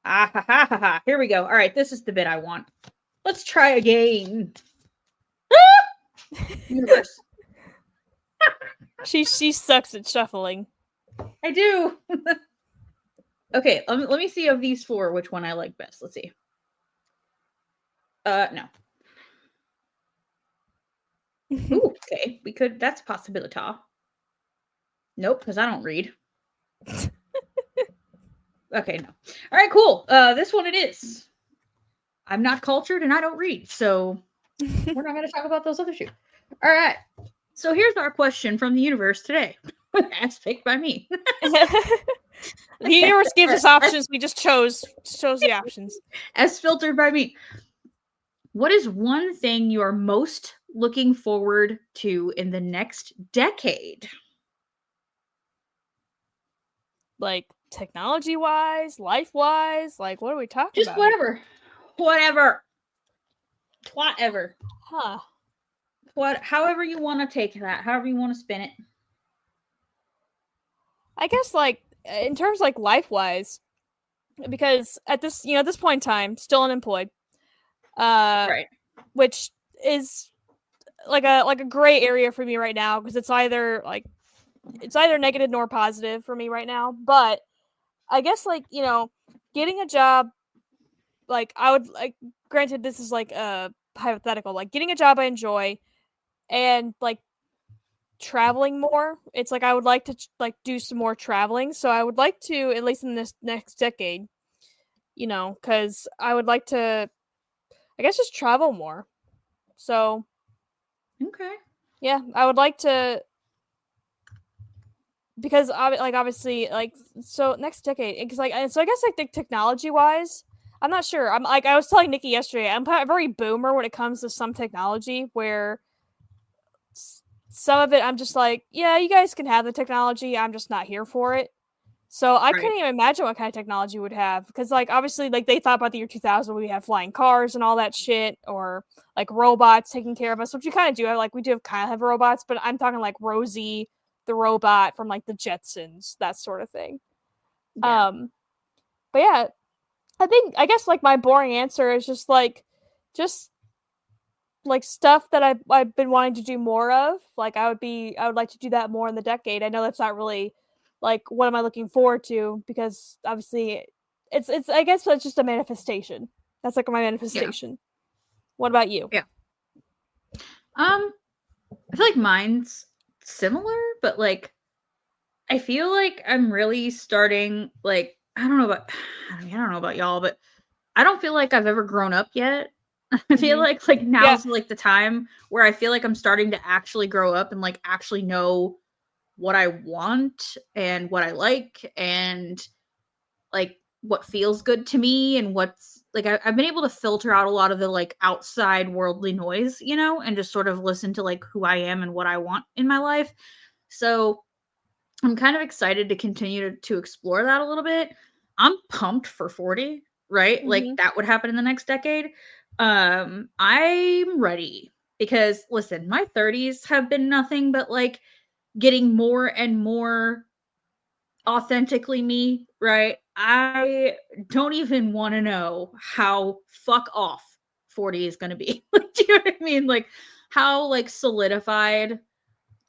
Ah ha ha ha ha. Here we go. All right, this is the bit I want. Let's try again. Universe. She sucks at shuffling. I do. Okay, let me see of these 4 which one I like best. Let's see. No. Ooh, okay. We could. That's a possibility. Nope, because I don't read. Okay, no. All right, cool. This one it is. I'm not cultured and I don't read, so we're not going to talk about those other 2. All right. So here's our question from the universe today, as picked by me. The universe gives us options. We just chose the options. As filtered by me. What is one thing you are most looking forward to in the next decade? Like technology wise, life wise, like what are we talking Just about? whatever. Whatever. Whatever. Huh. However you want to take that, however you want to spin it. I guess like in terms like life wise, because at this this point in time, still unemployed. Right. Which is like a gray area for me right now because it's either negative nor positive for me right now. But I guess like getting a job, like I would like. Granted, this is like a hypothetical. Like getting a job I enjoy, and like traveling more. It's like I would like to like do some more traveling. So I would like to at least in this next decade, because I would like to, I guess, just travel more. So Okay. yeah, I would like to, because obviously like so next decade because like so I guess like the technology wise I'm not sure. I'm like I was telling Nikki yesterday, I'm very boomer when it comes to some technology where some of it I'm just like, yeah, you guys can have the technology, I'm just not here for it. So I couldn't even imagine what kind of technology we would have because like obviously like they thought about the year 2000 we have flying cars and all that shit or like robots taking care of us, which we kind of do have. Like we do kind of have robots, but I'm talking like Rosie the robot from like the Jetsons, that sort of thing. Yeah. But yeah, I guess like my boring answer is just like stuff that I've been wanting to do more of. Like I would like to do that more in the decade. I know that's not really like what am I looking forward to because obviously it's I guess it's just a manifestation. That's like my manifestation. Yeah. What about you? Yeah. I feel like mine's similar, but like I feel like I'm really starting like I don't know about y'all, but I don't feel like I've ever grown up yet. I feel like Yeah. now's like the time where I feel like I'm starting to actually grow up and like actually know what I want and what I like and like what feels good to me and what's like I've been able to filter out a lot of the like outside worldly noise, you know, and just sort of listen to like who I am and what I want in my life. So I'm kind of excited to continue to explore that a little bit. I'm pumped for 40, right? Like that would happen in the next decade. I'm ready because listen, my 30s have been nothing but like getting more and more authentically me, right? I don't even want to know how fuck off 40 is going to be. Like, do you know what I mean? Like how like solidified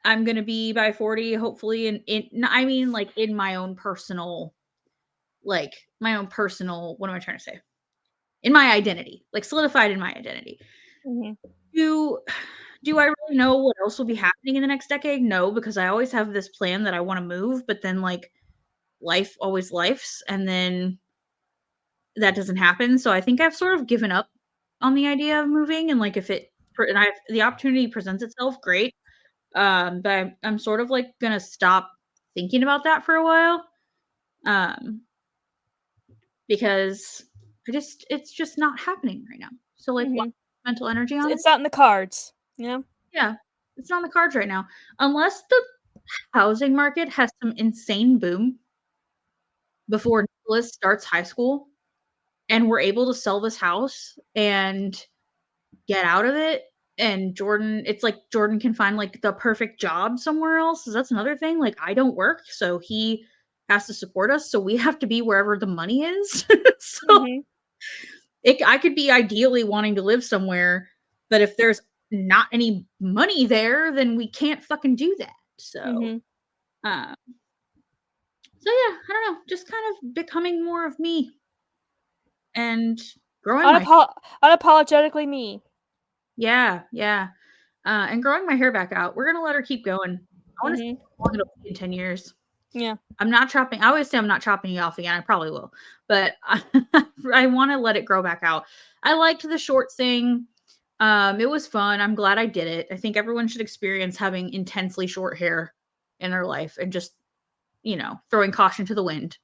I'm going to be by 40 hopefully I mean like in my own personal what am I trying to say? In my identity, like solidified in my identity. Do do I really know what else will be happening in the next decade? No, because I always have this plan that I want to move, but then like life always lifes and then that doesn't happen. So I think I've sort of given up on the idea of moving and like if it and I the opportunity presents itself, great. But I'm sort of like gonna stop thinking about that for a while. Um, because it's just not happening right now. So like why mental energy on it? It's not in the cards. Yeah. Yeah. It's not on the cards right now. Unless the housing market has some insane boom before Nicholas starts high school and we're able to sell this house and get out of it and Jordan it's like Jordan can find like the perfect job somewhere else. So that's another thing. Like I don't work, so he has to support us. So we have to be wherever the money is. So I could be ideally wanting to live somewhere, but if there's not any money there, then we can't fucking do that. So um so yeah, I don't know, just kind of becoming more of me and growing my Unapologetically me. yeah, yeah. And growing my hair back out. We're gonna let her keep going. I want to see how long it'll be in 10 years. Yeah. I'm not chopping. I always say I'm not chopping it off again. I probably will, but I want to let it grow back out. I liked the short thing. It was fun. I'm glad I did it. I think everyone should experience having intensely short hair in their life and just, you know, throwing caution to the wind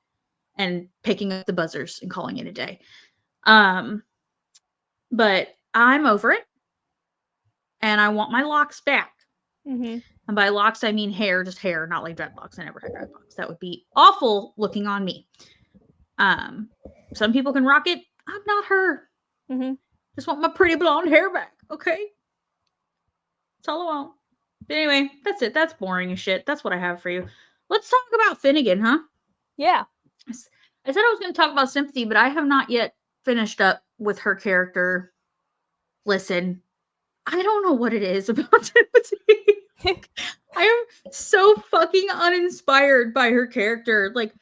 and picking up the buzzers and calling it a day. But I'm over it and I want my locks back. And by locks, I mean hair, just hair, not like dreadlocks. I never had dreadlocks. That would be awful looking on me. Some people can rock it. I'm not her. Just want my pretty blonde hair back. Okay. That's all I want. But anyway, that's it. That's boring as shit. That's what I have for you. Let's talk about Finnegan, huh? Yeah. I said I was going to talk about Sympathy, but I have not yet finished up with her character. Listen, I don't know what it is about Sympathy. I am so fucking uninspired by her character. Like,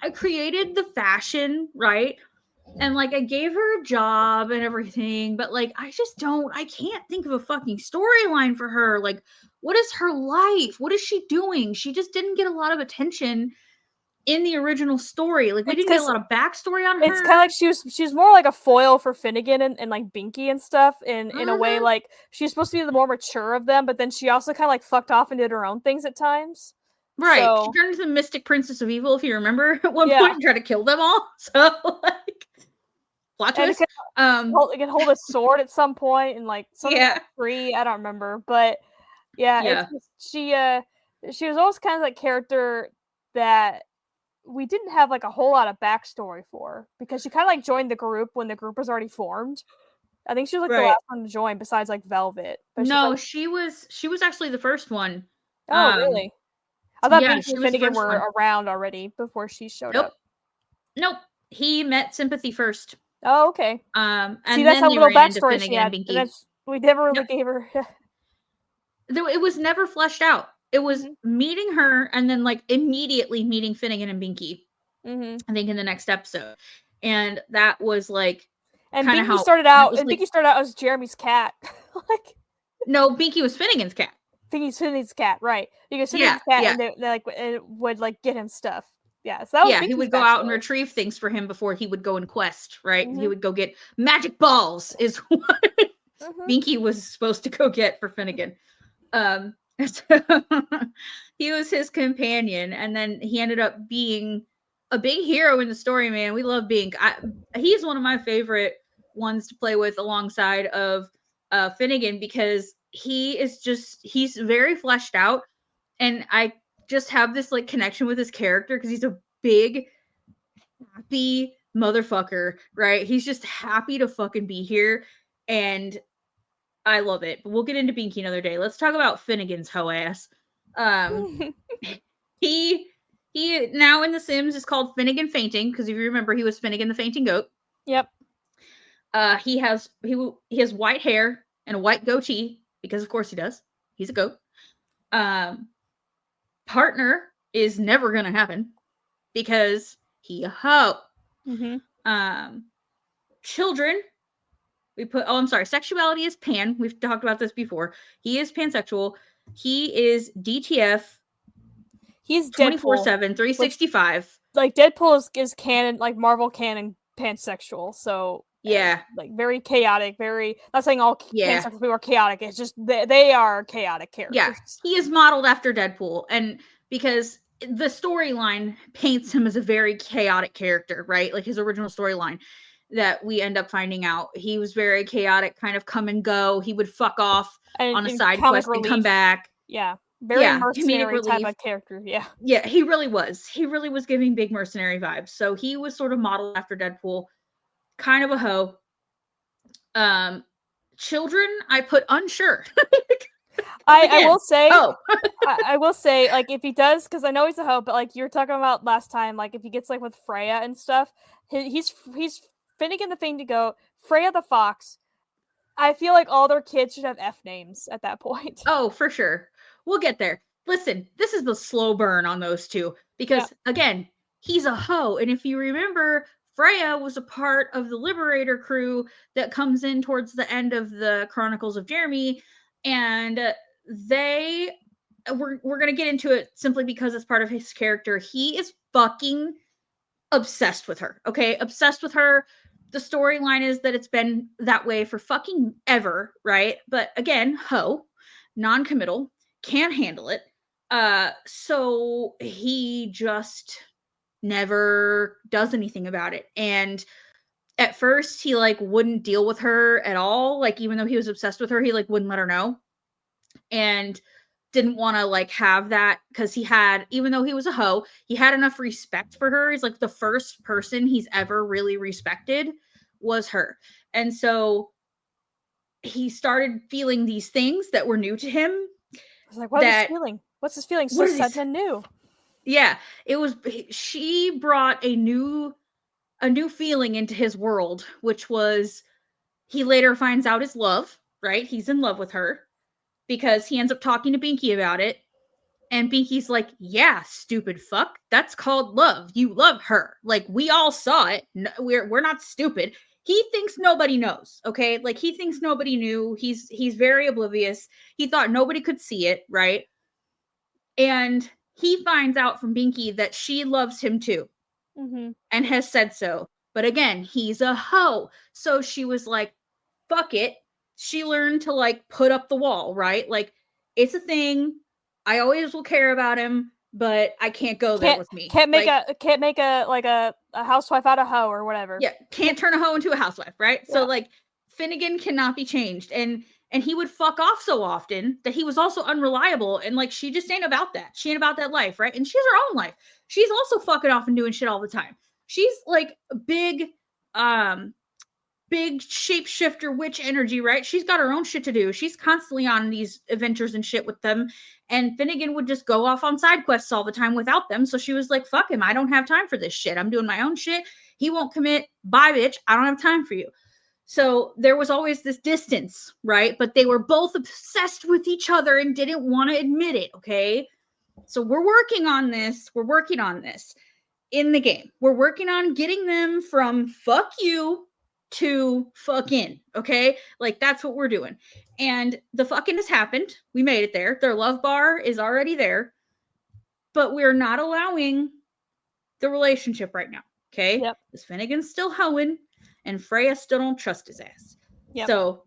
I created the fashion, right? And like, I gave her a job and everything, but like, I can't think of a fucking storyline for her. Like, what is her life? What is she doing? She just didn't get a lot of attention in the original story. Like, we didn't get a lot of backstory on her. It's kind of like she's more like a foil for Finnegan and like Binky and stuff in a way. Like she's supposed to be the more mature of them, but then she also kind of like fucked off and did her own things at times. Right. So, she turned into the Mystic Princess of Evil, if you remember, at one point and tried to kill them all. So like plot twist. It can hold a sword at some point and like something free. I don't remember, but it's just, she was always kind of that character that we didn't have like a whole lot of backstory for because she kind of like joined the group when the group was already formed. I think she was like the last one to join besides like Velvet. But no, she was actually the first one. Oh, really? I thought Binky and Finnegan were around already before she showed up. Nope. He met Sympathy first. Oh, okay. And see, that's how little backstory she had. We never really gave her. It was never fleshed out. It was meeting her and then like immediately meeting Finnegan and Binky. I think in the next episode, and that was like and Binky started out. And Binky started out as Jeremy's cat. Like no, Binky was Finnegan's cat. Finnegan's cat, right? Because Finnegan's cat, and they like it would like get him stuff. Yeah, so that was Yeah, he Binky's would go out and backstory. retrieve things for him before he would go in quest, right? He Mhm. would go get magic balls, is what Mhm. Binky was supposed to go get for Finnegan. So he was his companion, and then he ended up being a big hero in the story, man. We love Bink. He's one of my favorite ones to play with alongside of Finnegan because he's very fleshed out, and I just have this like connection with his character because he's a big happy motherfucker, right? He's just happy to fucking be here, and I love it. But we'll get into Binky another day. Let's talk about Finnegan's hoe ass. Um, he now in The Sims is called Finnegan Fainting because if you remember, he was Finnegan the Fainting Goat. Yep. He has white hair and a white goatee because of course he does. He's a goat. Partner is never gonna happen because he a hoe. Mhm. Children I'm sorry, sexuality is pan. We've talked about this before. He is pansexual. He is DTF He's Deadpool, 24/7, which 365. like Deadpool is canon, like Marvel canon pansexual. So Yeah. like very chaotic, very not saying all Yeah. pansexual people are chaotic. It's just they are chaotic Yeah. characters. He is modeled after Deadpool. And because the storyline paints him as a very chaotic character, right? Like his original storyline that we end up finding out. He was very chaotic, kind of come and go. He would fuck off on a And side comic quest and come relief. back. Yeah. Very Yeah, comedic mercenary type relief. of character. Yeah. Yeah, he really was. He really was giving big mercenary vibes. So he was sort of modeled after Deadpool, kind of a hoe. Children, I put unsure. I will say oh, I will say, like, if he does, because I know he's a hoe, but like you were talking about last time, like if he gets like with Freya and stuff, he's Finnegan the Fainting Goat, Freya the Fox. I feel like all their kids should have F names at that point. oh, for sure. We'll get there. Listen, this is the slow burn on those two Yeah. because again, he's a hoe, and if you remember, Freya was a part of the Liberator crew that comes in towards the end of the Chronicles of Jeremy, and they we're gonna get into it simply because it's part of his character. He is fucking obsessed with her. Okay, obsessed with her. The storyline is that it's been that way for fucking ever, right? But again, hoe, non-committal, can't handle it. So he just never does anything about it. And at first he like wouldn't deal with her at all. Like even though he was obsessed with her, he like wouldn't let her know. And didn't want to like have that because he had, even though he was a hoe, he had enough respect for her. He's like the first person he's ever really respected was her. And so he started feeling these things that were new to him. I was like, what is this That feeling? What's this feeling? So what are these? sudden and new. Yeah, it was she brought a new feeling into his world, which was he later finds out is love, right? He's in love with her because he ends up talking to Binky about it. And Binky's like, yeah, stupid fuck. That's called love. You love her. Like, we all saw it. No, we're not stupid. He thinks nobody knows, okay? Like he thinks nobody knew. He's very oblivious. He thought nobody could see it, right? And he finds out from Binky that she loves him too Mm-hmm. and has said so. But again, he's a hoe. So she was like, fuck it. She learned to like put up the wall, right? Like it's a thing. I always will care about him, but I can't go there with me. Can't make Like, a like a housewife out of hoe or whatever. yeah, can't turn a hoe into a housewife, right? Yeah. So like Finnegan cannot be changed. And he would fuck off so often that he was also unreliable. And like she just ain't about that. She ain't about that life, right? And she has her own life. She's also fucking off and doing shit all the time. She's like a big shapeshifter witch energy, right? She's got her own shit to do. She's constantly on these adventures and shit with them. And Finnegan would just go off on side quests all the time without them. So she was like, fuck him. I don't have time for this shit. I'm doing my own shit. He won't commit. Bye, bitch. I don't have time for you. So there was always this distance, right? But they were both obsessed with each other and didn't want to admit it, okay? So we're working on this. We're working on this in the game. We're working on getting them from fuck you to fucking, okay? Like that's what we're doing. And the fucking has happened. We made it there. Their love bar is already there. But we're not allowing the relationship right now. Okay. Yep. This Finnegan's still hoeing, and Freya still don't trust his ass. Yep. So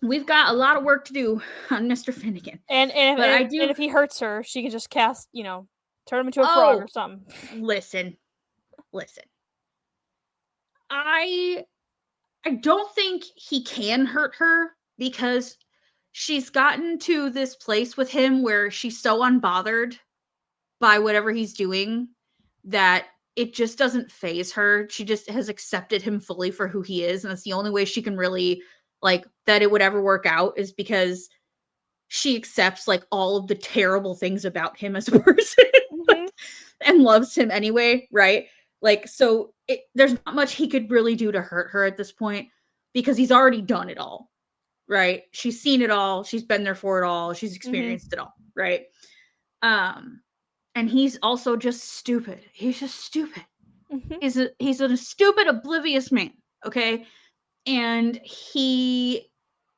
we've got a lot of work to do on Mr. Finnegan. And But if he hurts her, she can just cast, turn him into a frog or something. Listen. I don't think he can hurt her because she's gotten to this place with him where she's so unbothered by whatever he's doing that it just doesn't phase her. She just has accepted him fully for who he is. And that's the only way she can really that it would ever work out, is because she accepts all of the terrible things about him as a person and loves him anyway. Right. So there's not much he could really do to hurt her at this point because he's already done it all. Right. She's seen it all. She's been there for it all. She's experienced it all. Right. And he's also just stupid. He's just stupid. He's a stupid, oblivious man. Okay. And he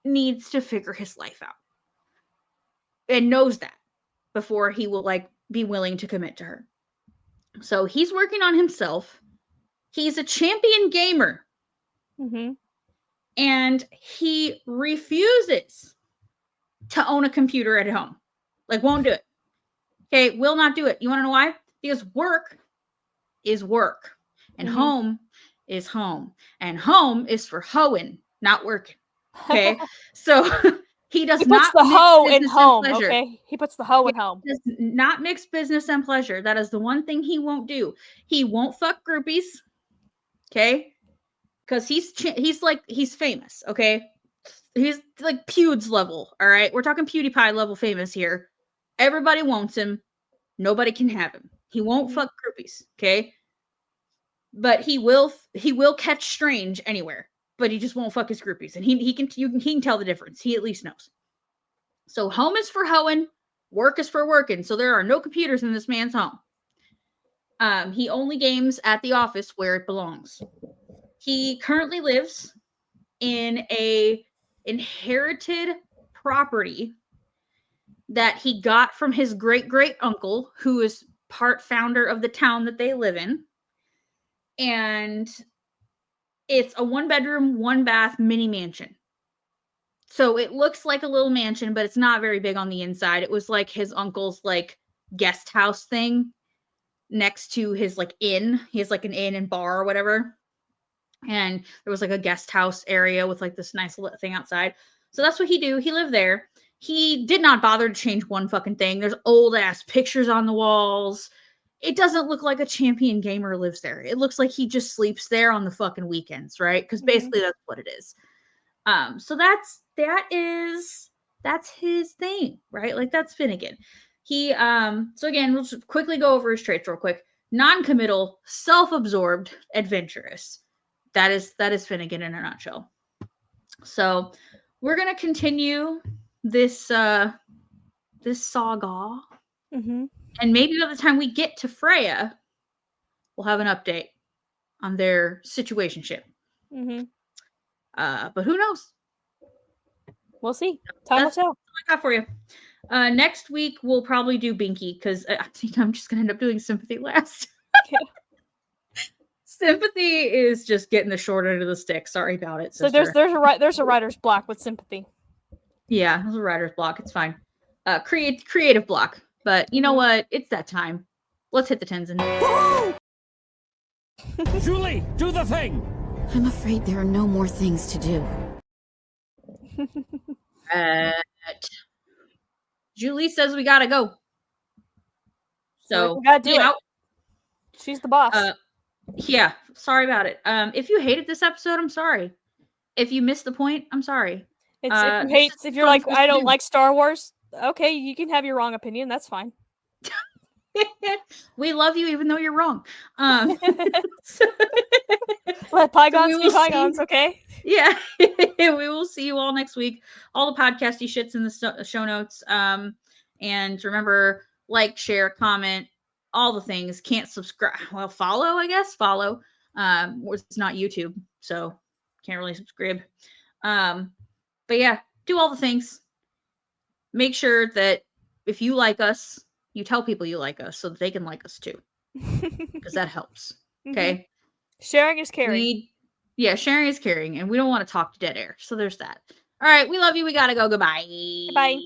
needs to figure his life out and knows that before he will be willing to commit to her. So he's working on himself. He's a champion gamer. And he refuses to own a computer at home. Won't do it. Okay, will not do it. You want to know why? Because work is work. And home is home. And home is for hoeing, not working. Okay? So he does not puts the hoe in home, pleasure. Okay? He puts the hoe in home. He does not mix business and pleasure. That is the one thing he won't do. He won't fuck groupies. Okay? Because he's famous. Okay? He's Pewds level. All right? We're talking PewDiePie level famous here. Everybody wants him. Nobody can have him. He won't fuck groupies. Okay? But he will catch strange anywhere. But he just won't fuck his groupies. And he can tell the difference. He at least knows. So home is for hoeing, work is for working. So there are no computers in this man's home. He only games at the office where it belongs. He currently lives in a inherited property that he got from his great uncle, who is part founder of the town that they live in. And it's a 1-bedroom, 1-bath mini mansion. So it looks like a little mansion, but it's not very big on the inside. It was his uncle's guest house thing next to his inn. He has an inn and bar or whatever. And there was a guest house area with this nice little thing outside. So that's what he do. He lived there. He did not bother to change one fucking thing. There's old ass pictures on the walls. It doesn't look like a champion gamer lives there. It looks like he just sleeps there on the fucking weekends, right? Because basically that's what it is. So that's his thing, right? That's Finnegan. He so again, we'll just quickly go over his traits real quick. Non-committal, self-absorbed, adventurous. That is Finnegan in a nutshell. So we're gonna continue this this saga. And maybe by the time we get to Freya, we'll have an update on their situationship. But who knows? We'll see. Time will tell. That's all I got for you. Next week we'll probably do Binky because I think I'm just gonna end up doing Sympathy last. Sympathy is just getting the short end of the stick. Sorry about it, sister. So there's a writer's block with Sympathy. Yeah, there's a writer's block. It's fine. Creative block. But you know what? It's that time. Let's hit the Tenzin. Julie, do the thing! I'm afraid there are no more things to do. Julie says we gotta go. So we gotta do it. She's the boss. Yeah, sorry about it. If you hated this episode, I'm sorry. If you missed the point, I'm sorry. If you're like, I don't like Star Wars, okay, you can have your wrong opinion. That's fine. We love you even though you're wrong. Let bygones be bygones, okay? Yeah. We will see you all next week. All the podcasty shit's in the show notes. And remember, share, comment, all the things. Can't subscribe. Well, follow, I guess. Follow. It's not YouTube, so can't really subscribe. But yeah, do all the things. Make sure that if you like us, you tell people you like us so that they can like us too. because that helps. Okay. Sharing is caring. Sharing is caring, and we don't want to talk to dead air. So there's that. All right, we love you. We gotta go. Goodbye. Bye.